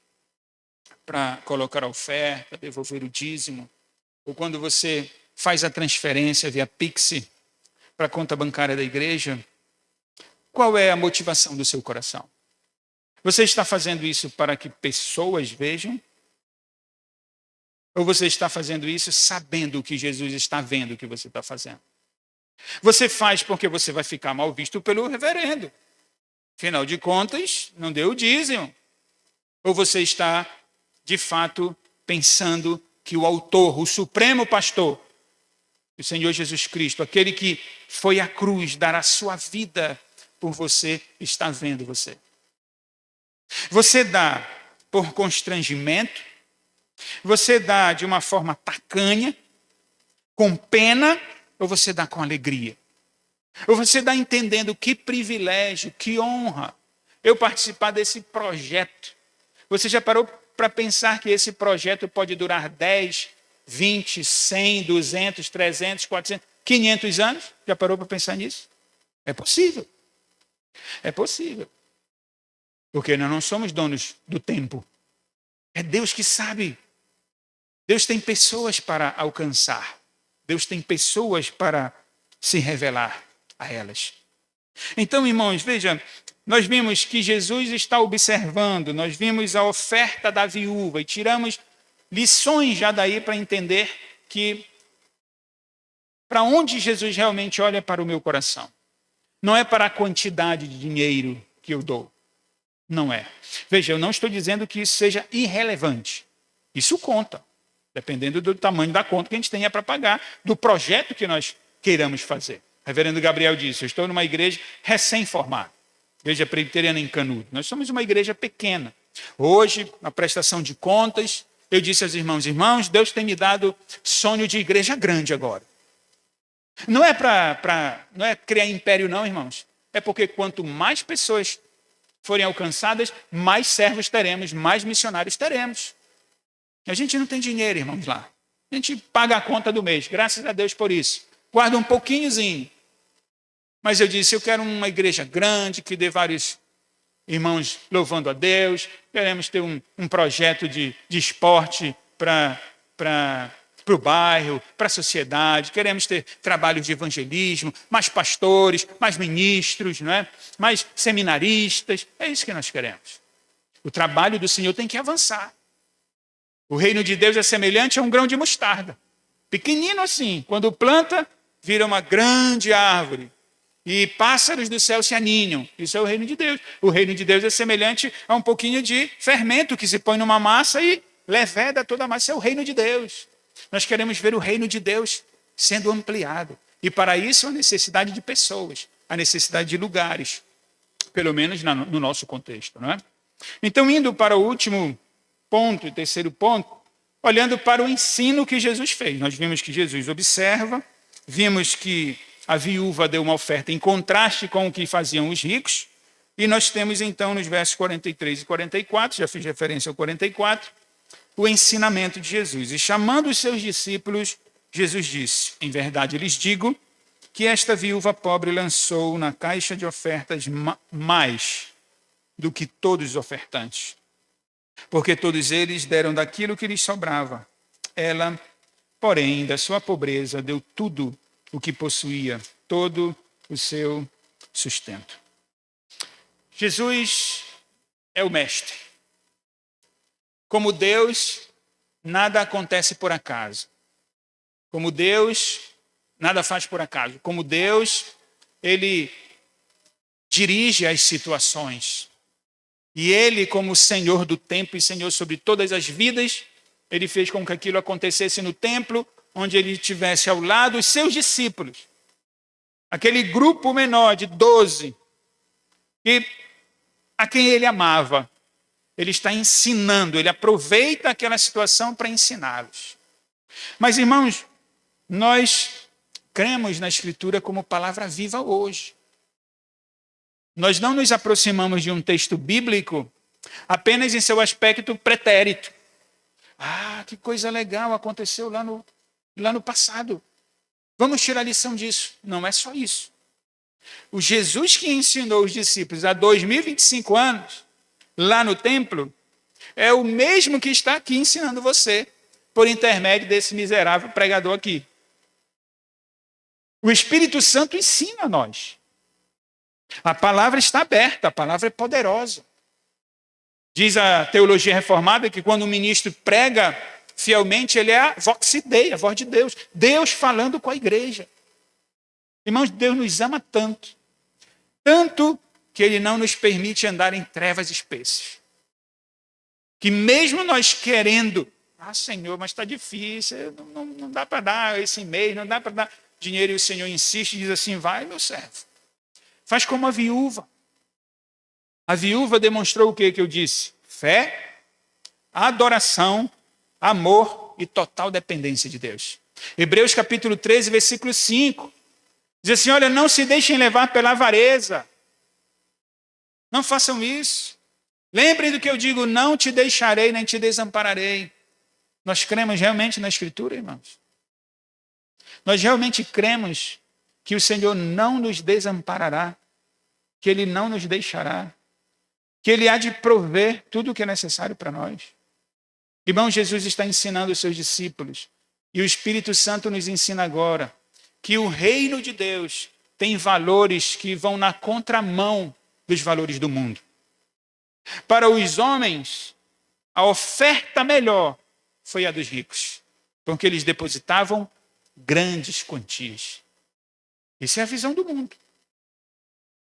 para colocar a oferta, devolver o dízimo, ou quando você faz a transferência via Pix para a conta bancária da igreja, qual é a motivação do seu coração? Você está fazendo isso para que pessoas vejam? Ou você está fazendo isso sabendo que Jesus está vendo o que você está fazendo? Você faz porque você vai ficar mal visto pelo reverendo. Afinal de contas, não deu o dízimo. Ou você está, de fato, pensando que o autor, o supremo pastor, o Senhor Jesus Cristo, aquele que foi à cruz dar a sua vida por você, está vendo você? Você dá por constrangimento, você dá de uma forma tacanha, com pena, ou você dá com alegria? Ou você dá entendendo que privilégio, que honra eu participar desse projeto? Você já parou para pensar que esse projeto pode durar 10, 20, 100, 200, 300, 400, 500 anos? Já parou para pensar nisso? É possível. É possível. Porque nós não somos donos do tempo. É Deus que sabe. Deus tem pessoas para alcançar. Deus tem pessoas para se revelar a elas. Então, irmãos, veja, nós vimos que Jesus está observando, nós vimos a oferta da viúva e tiramos lições já daí para entender que para onde Jesus realmente olha para o meu coração. Não é para a quantidade de dinheiro que eu dou. Não é. Veja, eu não estou dizendo que isso seja irrelevante. Isso conta, dependendo do tamanho da conta que a gente tenha para pagar, do projeto que nós queiramos fazer. O reverendo Gabriel disse, eu estou numa igreja recém-formada, igreja presbiteriana em Canudo. Nós somos uma igreja pequena. Hoje, na prestação de contas, eu disse aos irmãos, Deus tem me dado sonho de igreja grande agora. Não é não é criar império não, irmãos. É porque quanto mais pessoas forem alcançadas, mais servos teremos, mais missionários teremos. A gente não tem dinheiro, irmãos, lá. A gente paga a conta do mês, graças a Deus por isso. Guarda um pouquinhozinho. Mas eu disse, eu quero uma igreja grande, que dê vários irmãos louvando a Deus. Queremos ter um projeto de esporte para o bairro, para a sociedade. Queremos ter trabalhos de evangelismo, mais pastores, mais ministros, não é? Mais seminaristas. É isso que nós queremos. O trabalho do Senhor tem que avançar. O reino de Deus é semelhante a um grão de mostarda. Pequenino assim, quando planta, vira uma grande árvore. e pássaros do céu se aninham. Isso é o reino de Deus. O reino de Deus é semelhante a um pouquinho de fermento que se põe numa massa e leveda toda a massa. Isso é o reino de Deus. Nós queremos ver o reino de Deus sendo ampliado. E para isso a necessidade de pessoas, a necessidade de lugares, pelo menos no nosso contexto, não é? Então, indo para o último ponto, e terceiro ponto, olhando para o ensino que Jesus fez. Nós vimos que Jesus observa, vimos que a viúva deu uma oferta em contraste com o que faziam os ricos, e nós temos então nos versos 43 e 44, já fiz referência ao 44, o ensinamento de Jesus. E chamando os seus discípulos, Jesus disse: em verdade lhes digo que esta viúva pobre lançou na caixa de ofertas mais do que todos os ofertantes, porque todos eles deram daquilo que lhes sobrava. Ela, porém, da sua pobreza, deu tudo o que possuía, todo o seu sustento. Jesus é o mestre. Como Deus, nada acontece por acaso. Como Deus, nada faz por acaso. Como Deus, ele dirige as situações. E ele, como Senhor do tempo e Senhor sobre todas as vidas, ele fez com que aquilo acontecesse no templo, onde ele tivesse ao lado os seus discípulos. Aquele grupo menor de 12, a quem ele amava. Ele está ensinando, ele aproveita aquela situação para ensiná-los. Mas, irmãos, nós cremos na Escritura como palavra viva hoje. Nós não nos aproximamos de um texto bíblico apenas em seu aspecto pretérito. Ah, que coisa legal aconteceu lá no passado. Vamos tirar lição disso. Não é só isso. O Jesus que ensinou os discípulos há 2025 anos, lá no templo, é o mesmo que está aqui ensinando você, por intermédio desse miserável pregador aqui. O Espírito Santo ensina a nós. A palavra está aberta, a palavra é poderosa. Diz a teologia reformada que quando o ministro prega fielmente, ele é a vox dei, a voz de Deus. Deus falando com a igreja. Irmãos, Deus nos ama tanto. Tanto que ele não nos permite andar em trevas espessas. Que mesmo nós querendo, Senhor, mas está difícil, não dá para dar esse mês, não dá para dar dinheiro, e o Senhor insiste e diz assim: vai, meu servo. Faz como a viúva. A viúva demonstrou o que eu disse? Fé, adoração, amor e total dependência de Deus. Hebreus capítulo 13, versículo 5. Diz assim: olha, não se deixem levar pela avareza. Não façam isso. Lembrem do que eu digo: não te deixarei nem te desampararei. Nós cremos realmente na Escritura, irmãos? Nós realmente cremos que o Senhor não nos desamparará, que Ele não nos deixará, que Ele há de prover tudo o que é necessário para nós. Irmão, Jesus está ensinando os seus discípulos, e o Espírito Santo nos ensina agora, que o reino de Deus tem valores que vão na contramão dos valores do mundo. Para os homens, a oferta melhor foi a dos ricos, porque eles depositavam grandes quantias. Isso é a visão do mundo.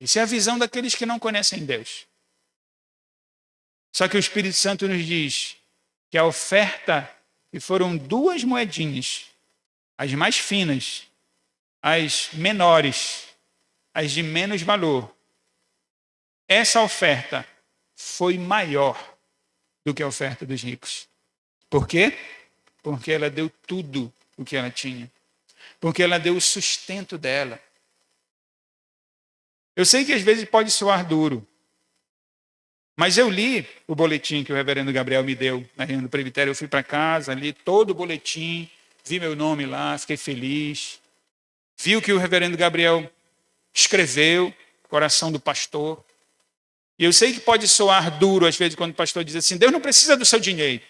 Isso é a visão daqueles que não conhecem Deus. Só que o Espírito Santo nos diz que a oferta, que foram 2 moedinhas, as mais finas, as menores, as de menos valor, essa oferta foi maior do que a oferta dos ricos. Por quê? Porque ela deu tudo o que ela tinha. Porque ela deu o sustento dela. Eu sei que às vezes pode soar duro, mas eu li o boletim que o reverendo Gabriel me deu na reunião do presbitério. Eu fui para casa, li todo o boletim, vi meu nome lá, fiquei feliz. Vi o que o reverendo Gabriel escreveu, coração do pastor. E eu sei que pode soar duro às vezes quando o pastor diz assim: Deus não precisa do seu dinheiro.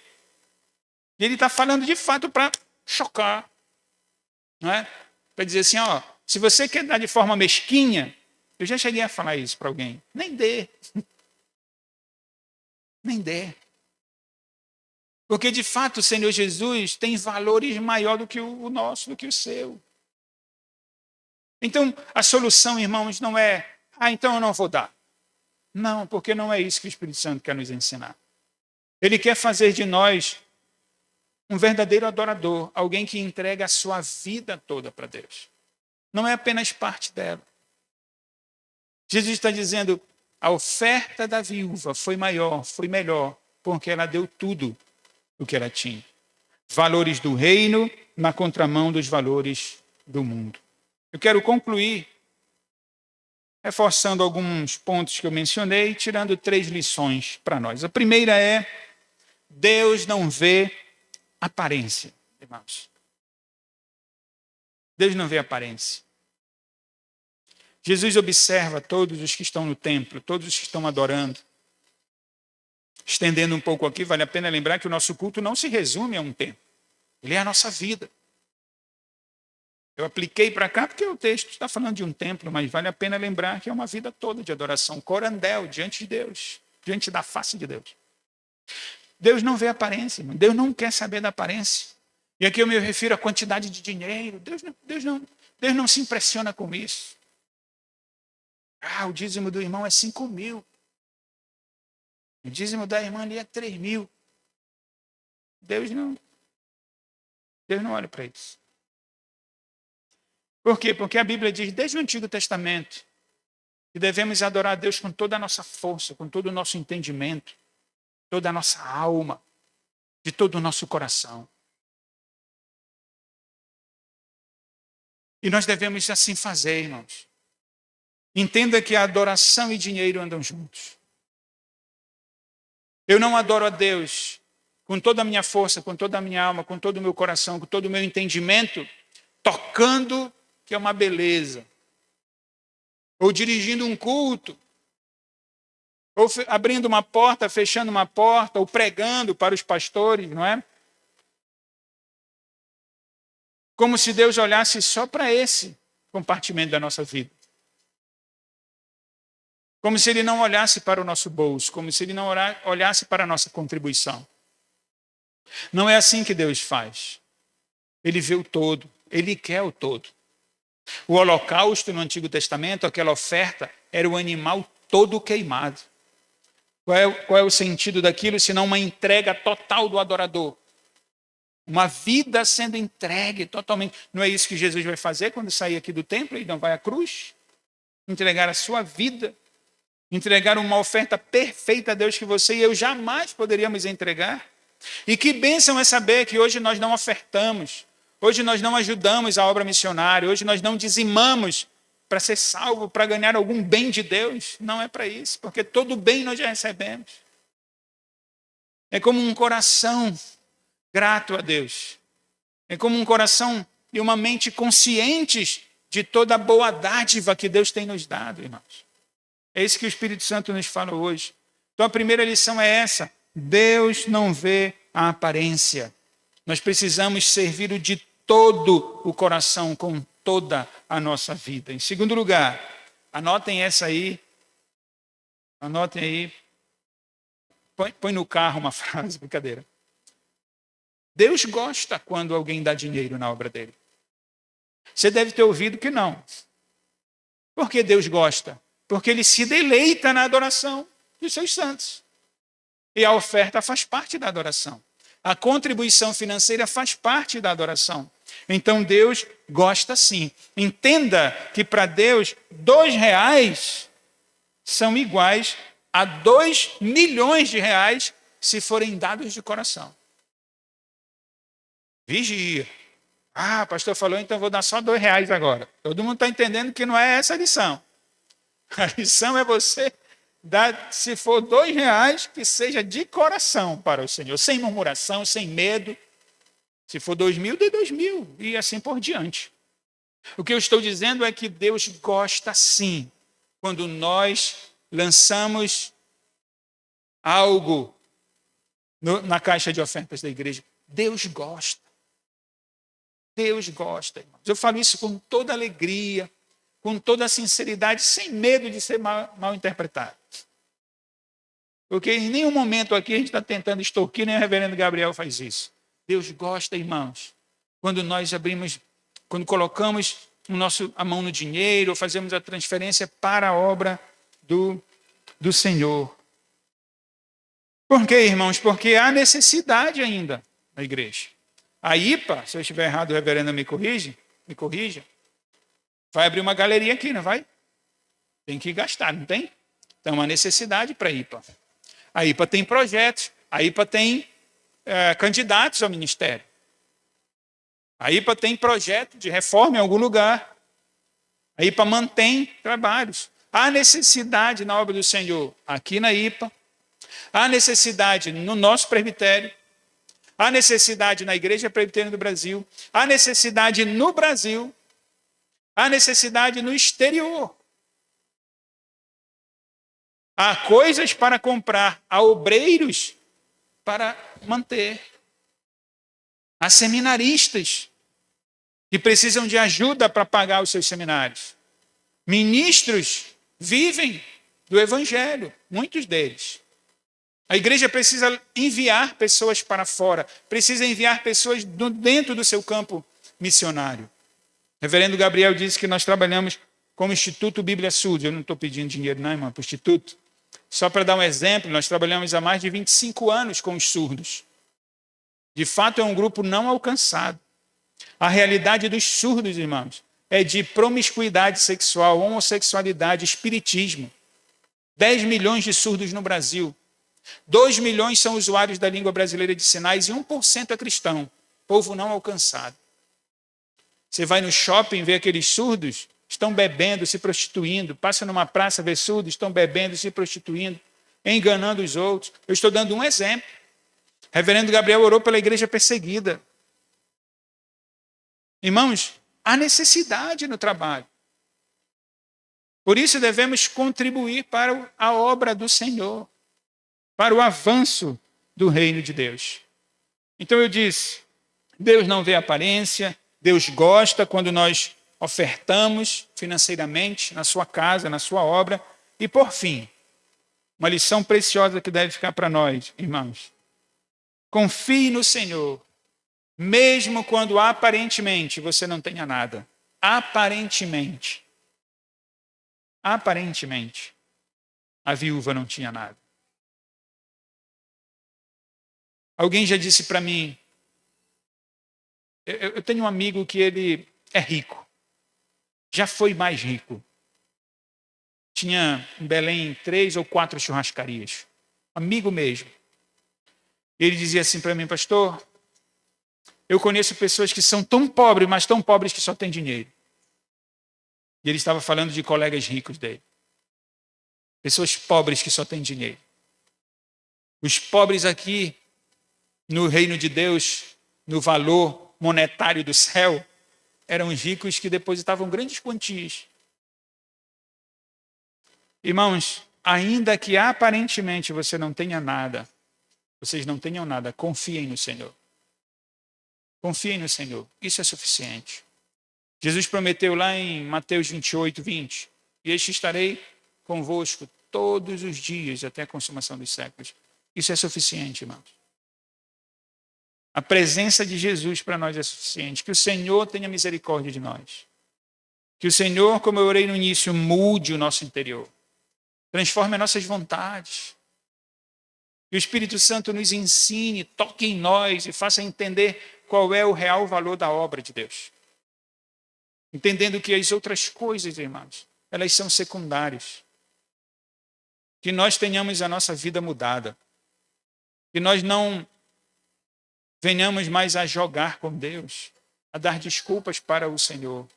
E ele está falando de fato para chocar, não é? Para dizer assim: ó, se você quer dar de forma mesquinha, eu já cheguei a falar isso para alguém, nem dê. Nem dê. Porque de fato o Senhor Jesus tem valores maior do que o nosso, do que o seu. Então, a solução, irmãos, não é, então eu não vou dar. Não, porque não é isso que o Espírito Santo quer nos ensinar. Ele quer fazer de nós um verdadeiro adorador, alguém que entrega a sua vida toda para Deus. Não é apenas parte dela. Jesus está dizendo, a oferta da viúva foi maior, foi melhor, porque ela deu tudo o que ela tinha. Valores do reino na contramão dos valores do mundo. Eu quero concluir reforçando alguns pontos que eu mencionei, tirando 3 lições para nós. A primeira é, Deus não vê aparência, irmãos. Deus não vê aparência. Jesus observa todos os que estão no templo, todos os que estão adorando. Estendendo um pouco aqui, vale a pena lembrar que o nosso culto não se resume a um tempo. Ele é a nossa vida. Eu apliquei para cá porque o texto está falando de um templo, mas vale a pena lembrar que é uma vida toda de adoração, corandel, diante de Deus, diante da face de Deus. Deus não vê aparência, Deus não quer saber da aparência. E aqui eu me refiro à quantidade de dinheiro. Deus não se impressiona com isso. O dízimo do irmão é 5.000. O dízimo da irmã ali é 3.000. Deus não olha para isso. Por quê? Porque a Bíblia diz, desde o Antigo Testamento, que devemos adorar a Deus com toda a nossa força, com todo o nosso entendimento, toda a nossa alma, de todo o nosso coração. E nós devemos assim fazer, irmãos. Entenda que a adoração e dinheiro andam juntos. Eu não adoro a Deus com toda a minha força, com toda a minha alma, com todo o meu coração, com todo o meu entendimento, tocando, que é uma beleza. Ou dirigindo um culto. Ou abrindo uma porta, fechando uma porta, ou pregando para os pastores, não é? Como se Deus olhasse só para esse compartimento da nossa vida. Como se Ele não olhasse para o nosso bolso, como se Ele não olhasse para a nossa contribuição. Não é assim que Deus faz. Ele vê o todo, Ele quer o todo. O holocausto no Antigo Testamento, aquela oferta, era o animal todo queimado. Qual é o sentido daquilo, senão uma entrega total do adorador? Uma vida sendo entregue totalmente. Não é isso que Jesus vai fazer quando sair aqui do templo e não vai à cruz? Entregar a sua vida. Entregar uma oferta perfeita a Deus que você e eu jamais poderíamos entregar. E que bênção é saber que hoje nós não ofertamos. Hoje nós não ajudamos a obra missionária. Hoje nós não dizimamos para ser salvo, para ganhar algum bem de Deus. Não é para isso, porque todo bem nós já recebemos. É como um coração grato a Deus. É como um coração e uma mente conscientes de toda a boa dádiva que Deus tem nos dado, irmãos. É isso que o Espírito Santo nos fala hoje. Então a primeira lição é essa. Deus não vê a aparência. Nós precisamos servir de todo o coração, com toda a nossa vida. Em segundo lugar, anotem essa aí. Anotem aí. Põe no carro uma frase, brincadeira. Deus gosta quando alguém dá dinheiro na obra dele. Você deve ter ouvido que não. Por que Deus gosta? Porque Ele se deleita na adoração dos seus santos. E a oferta faz parte da adoração. A contribuição financeira faz parte da adoração. Então Deus gosta sim. Entenda que para Deus, R$2 são iguais a 2 milhões de reais se forem dados de coração. Vigia. O pastor falou, então vou dar só R$2 agora. Todo mundo está entendendo que não é essa a lição. A lição é você dar, se for R$2, que seja de coração para o Senhor, sem murmuração, sem medo. Se for 2.000, dê 2.000 e assim por diante. O que eu estou dizendo é que Deus gosta sim quando nós lançamos algo na caixa de ofertas da igreja. Deus gosta. Deus gosta, irmãos. Eu falo isso com toda alegria, com toda a sinceridade, sem medo de ser mal interpretado. Porque em nenhum momento aqui a gente está tentando extorquir, nem o reverendo Gabriel faz isso. Deus gosta, irmãos, quando nós abrimos, quando colocamos a mão no dinheiro, ou fazemos a transferência para a obra do Senhor. Por quê, irmãos? Porque há necessidade ainda na igreja. A IPA, se eu estiver errado, o reverendo me corrija, vai abrir uma galeria aqui, não vai? Tem que gastar, não tem? Então, uma necessidade para a IPA. A IPA tem projetos, a IPA tem candidatos ao ministério. A IPA tem projeto de reforma em algum lugar. A IPA mantém trabalhos. Há necessidade na obra do Senhor aqui na IPA. Há necessidade no nosso presbitério. Há necessidade na Igreja Presbiteriana do Brasil. Há necessidade no Brasil. Há necessidade no exterior. Há coisas para comprar. Há obreiros para manter. Há seminaristas que precisam de ajuda para pagar os seus seminários. Ministros vivem do Evangelho, muitos deles. A igreja precisa enviar pessoas para fora, precisa enviar pessoas dentro do seu campo missionário. O reverendo Gabriel disse que nós trabalhamos como Instituto Bíblia Surdos. Eu não estou pedindo dinheiro, não, irmão, para o Instituto. Só para dar um exemplo, nós trabalhamos há mais de 25 anos com os surdos. De fato, é um grupo não alcançado. A realidade dos surdos, irmãos, é de promiscuidade sexual, homossexualidade, espiritismo. 10 milhões de surdos no Brasil. 2 milhões são usuários da língua brasileira de sinais e 1% é cristão. Povo não alcançado. Você vai no shopping, vê aqueles surdos, estão bebendo, se prostituindo. Passa numa praça, vê surdos, estão bebendo, se prostituindo, enganando os outros. Eu estou dando um exemplo. O reverendo Gabriel orou pela igreja perseguida. Irmãos, há necessidade no trabalho. Por isso devemos contribuir para a obra do Senhor, para o avanço do reino de Deus. Então eu disse, Deus não vê aparência, Deus gosta quando nós ofertamos financeiramente na sua casa, na sua obra. E por fim, uma lição preciosa que deve ficar para nós, irmãos. Confie no Senhor, mesmo quando aparentemente você não tenha nada. Aparentemente, a viúva não tinha nada. Alguém já disse para mim, eu tenho um amigo que ele é rico, já foi mais rico. Tinha em Belém 3 ou 4 churrascarias, amigo mesmo. Ele dizia assim para mim, pastor, eu conheço pessoas que são tão pobres, mas tão pobres que só têm dinheiro. E ele estava falando de colegas ricos dele. Pessoas pobres que só têm dinheiro. Os pobres aqui, no reino de Deus, no valor monetário do céu, eram os ricos que depositavam grandes quantias. Irmãos, ainda que aparentemente você não tenha nada, vocês não tenham nada, confiem no Senhor. Confiem no Senhor, isso é suficiente. Jesus prometeu lá em Mateus 28, 20, e este estarei convosco todos os dias até a consumação dos séculos. Isso é suficiente, irmãos. A presença de Jesus para nós é suficiente. Que o Senhor tenha misericórdia de nós. Que o Senhor, como eu orei no início, mude o nosso interior. Transforme as nossas vontades. Que o Espírito Santo nos ensine, toque em nós e faça entender qual é o real valor da obra de Deus. Entendendo que as outras coisas, irmãos, elas são secundárias. Que nós tenhamos a nossa vida mudada. Que nós não venhamos mais a jogar com Deus, a dar desculpas para o Senhor.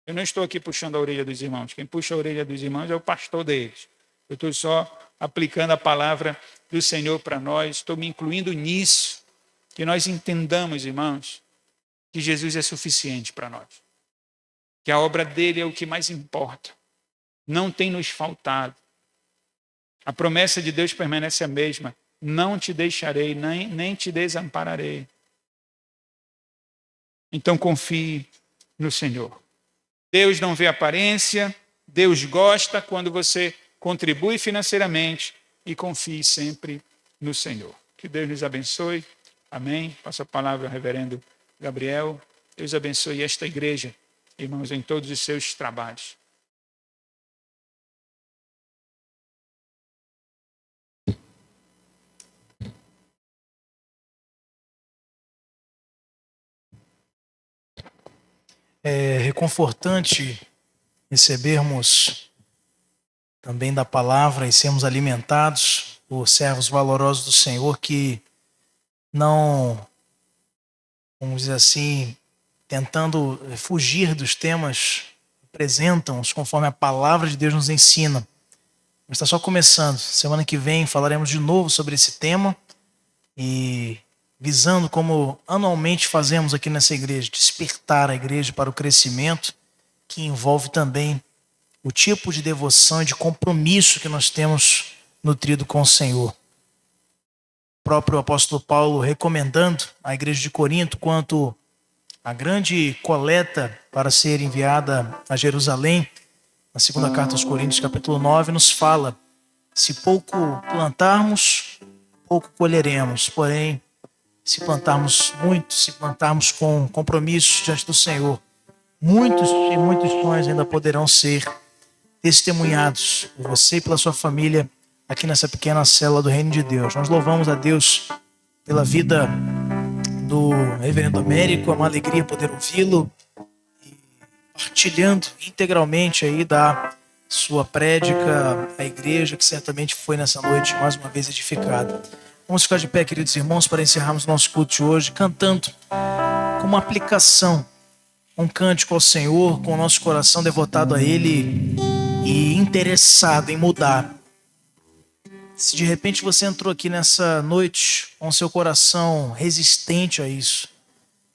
Eu não estou aqui puxando a orelha dos irmãos. Quem puxa a orelha dos irmãos é o pastor deles. Eu estou só aplicando a palavra do Senhor para nós. Estou me incluindo nisso. Que nós entendamos, irmãos, que Jesus é suficiente para nós. Que a obra dele é o que mais importa. Não tem nos faltado. A promessa de Deus permanece a mesma. Não te deixarei, nem te desampararei. Então confie no Senhor. Deus não vê aparência, Deus gosta quando você contribui financeiramente e confie sempre no Senhor. Que Deus nos abençoe. Amém. Passo a palavra ao reverendo Gabriel. Deus abençoe esta igreja irmãos, em todos os seus trabalhos. É reconfortante recebermos também da palavra e sermos alimentados por servos valorosos do Senhor que não, vamos dizer assim, tentando fugir dos temas, apresentam-os conforme a palavra de Deus nos ensina. Mas está só começando. Semana que vem falaremos de novo sobre esse tema e visando, como anualmente fazemos aqui nessa igreja, despertar a igreja para o crescimento, que envolve também o tipo de devoção e de compromisso que nós temos nutrido com o Senhor. O próprio apóstolo Paulo recomendando à igreja de Corinto quanto à grande coleta para ser enviada a Jerusalém, na segunda carta aos Coríntios, capítulo 9, nos fala: se pouco plantarmos, pouco colheremos, porém, se plantarmos muito, se plantarmos com compromisso diante do Senhor, muitos e muitos sonhos ainda poderão ser testemunhados por você e pela sua família aqui nessa pequena célula do Reino de Deus. Nós louvamos a Deus pela vida do reverendo Américo, é uma alegria poder ouvi-lo partilhando integralmente aí da sua prédica à igreja, que certamente foi nessa noite mais uma vez edificada. Vamos ficar de pé, queridos irmãos, para encerrarmos nosso culto de hoje, cantando com uma aplicação, um cântico ao Senhor, com o nosso coração devotado a Ele e interessado em mudar. Se de repente você entrou aqui nessa noite com seu coração resistente a isso,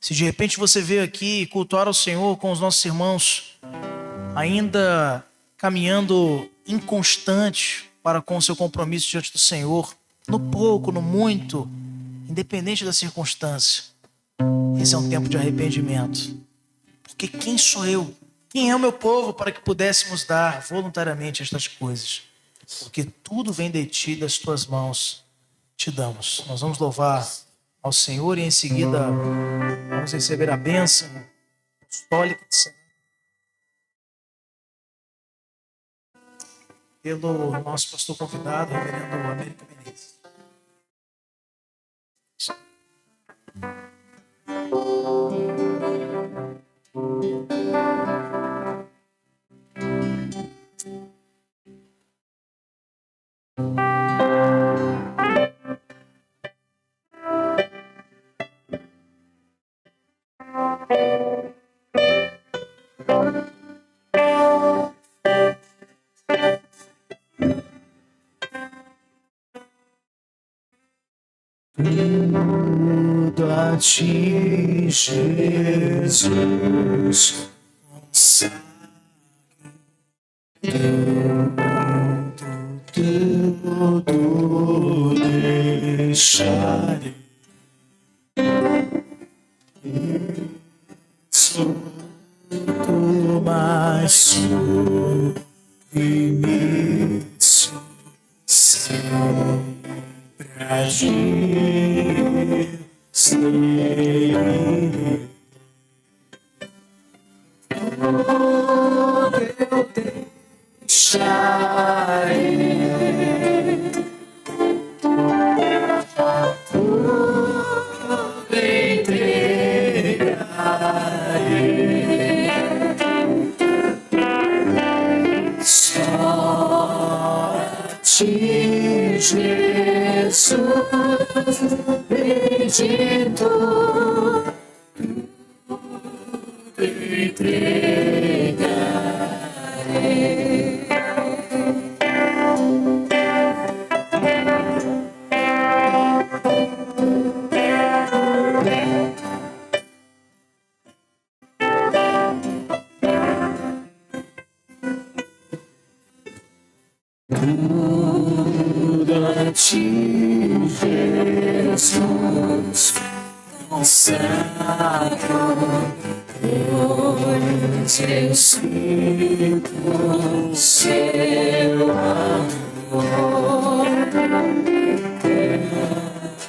se de repente você veio aqui cultuar ao Senhor com os nossos irmãos, ainda caminhando inconstante para com o seu compromisso diante do Senhor, no pouco, no muito, independente da circunstância, esse é um tempo de arrependimento. Porque quem sou eu? Quem é o meu povo para que pudéssemos dar voluntariamente estas coisas? Porque tudo vem de ti, das tuas mãos te damos. Nós vamos louvar ao Senhor e em seguida vamos receber a bênção apostólica pelo nosso pastor convidado, reverendo Américo Menezes. Tudo a ti, Jesus, tudo deixarei. Tudo mais submisso sempre agir, sempre eu deixarei. Tudo entregarei. Só a ti, Jesus, bendito, tudo entregarei. Tudo a ti, Jesus, consagro, eu te sinto seu amor.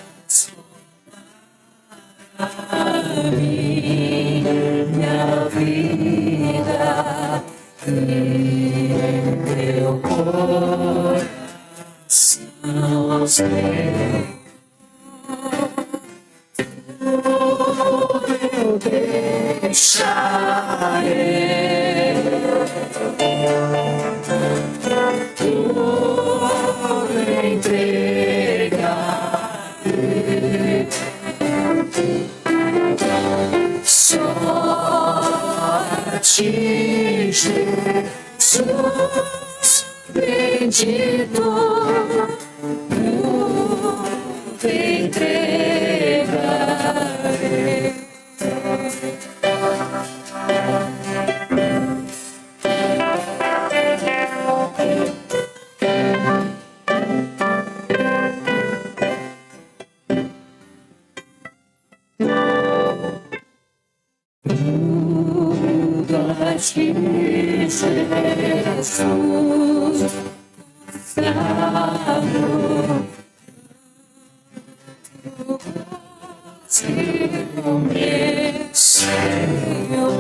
Transforma a minha vida. eu deixarei, tudo entregarei, só a ti, Jesus bendito, tudo entregarei. Tudo a ti, Jesus, Senhor, meu Senhor,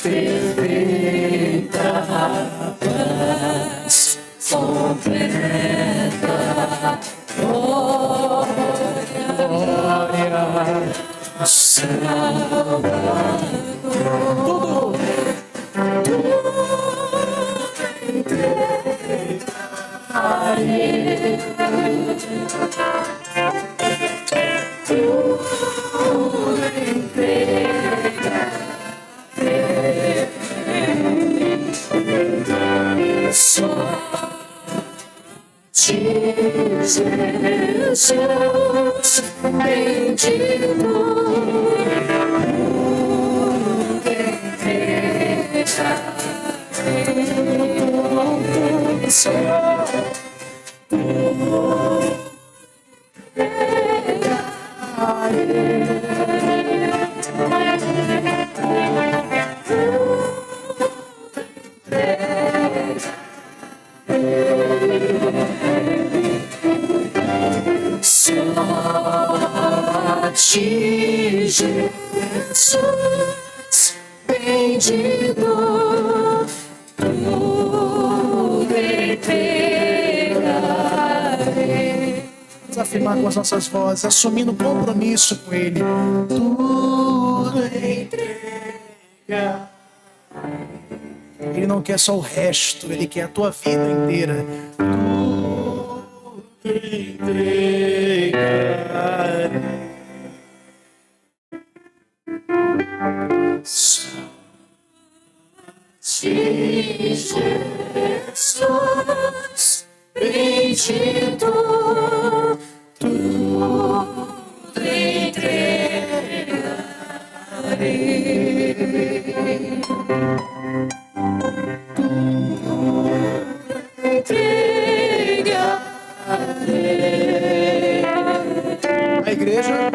perfeita paz, completa glória, Salvador, tudo entregarei, tudo entregarei, só ti, Jesus bendito, só ti, Jesus bendito, tudo entregarei. Vamos afirmar com as nossas vozes, assumindo compromisso com Ele. Tudo entrega. Ele não quer só o resto, Ele quer a tua vida inteira. Tudo entregarei. Ti, Jesus bendito, tudo entregarei, tudo entregarei. A igreja.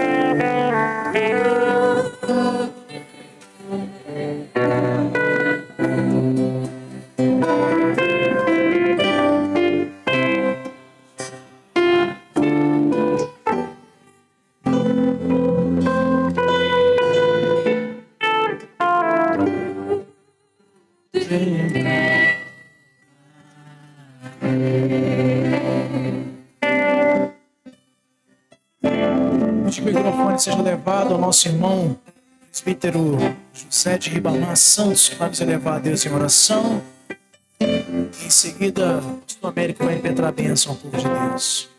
Que o microfone seja levado ao nosso irmão presbítero José de Ribamar Santos, que vai nos elevar a Deus em oração. Em seguida, o pastor Américo vai impetrar a bênção ao povo de Deus.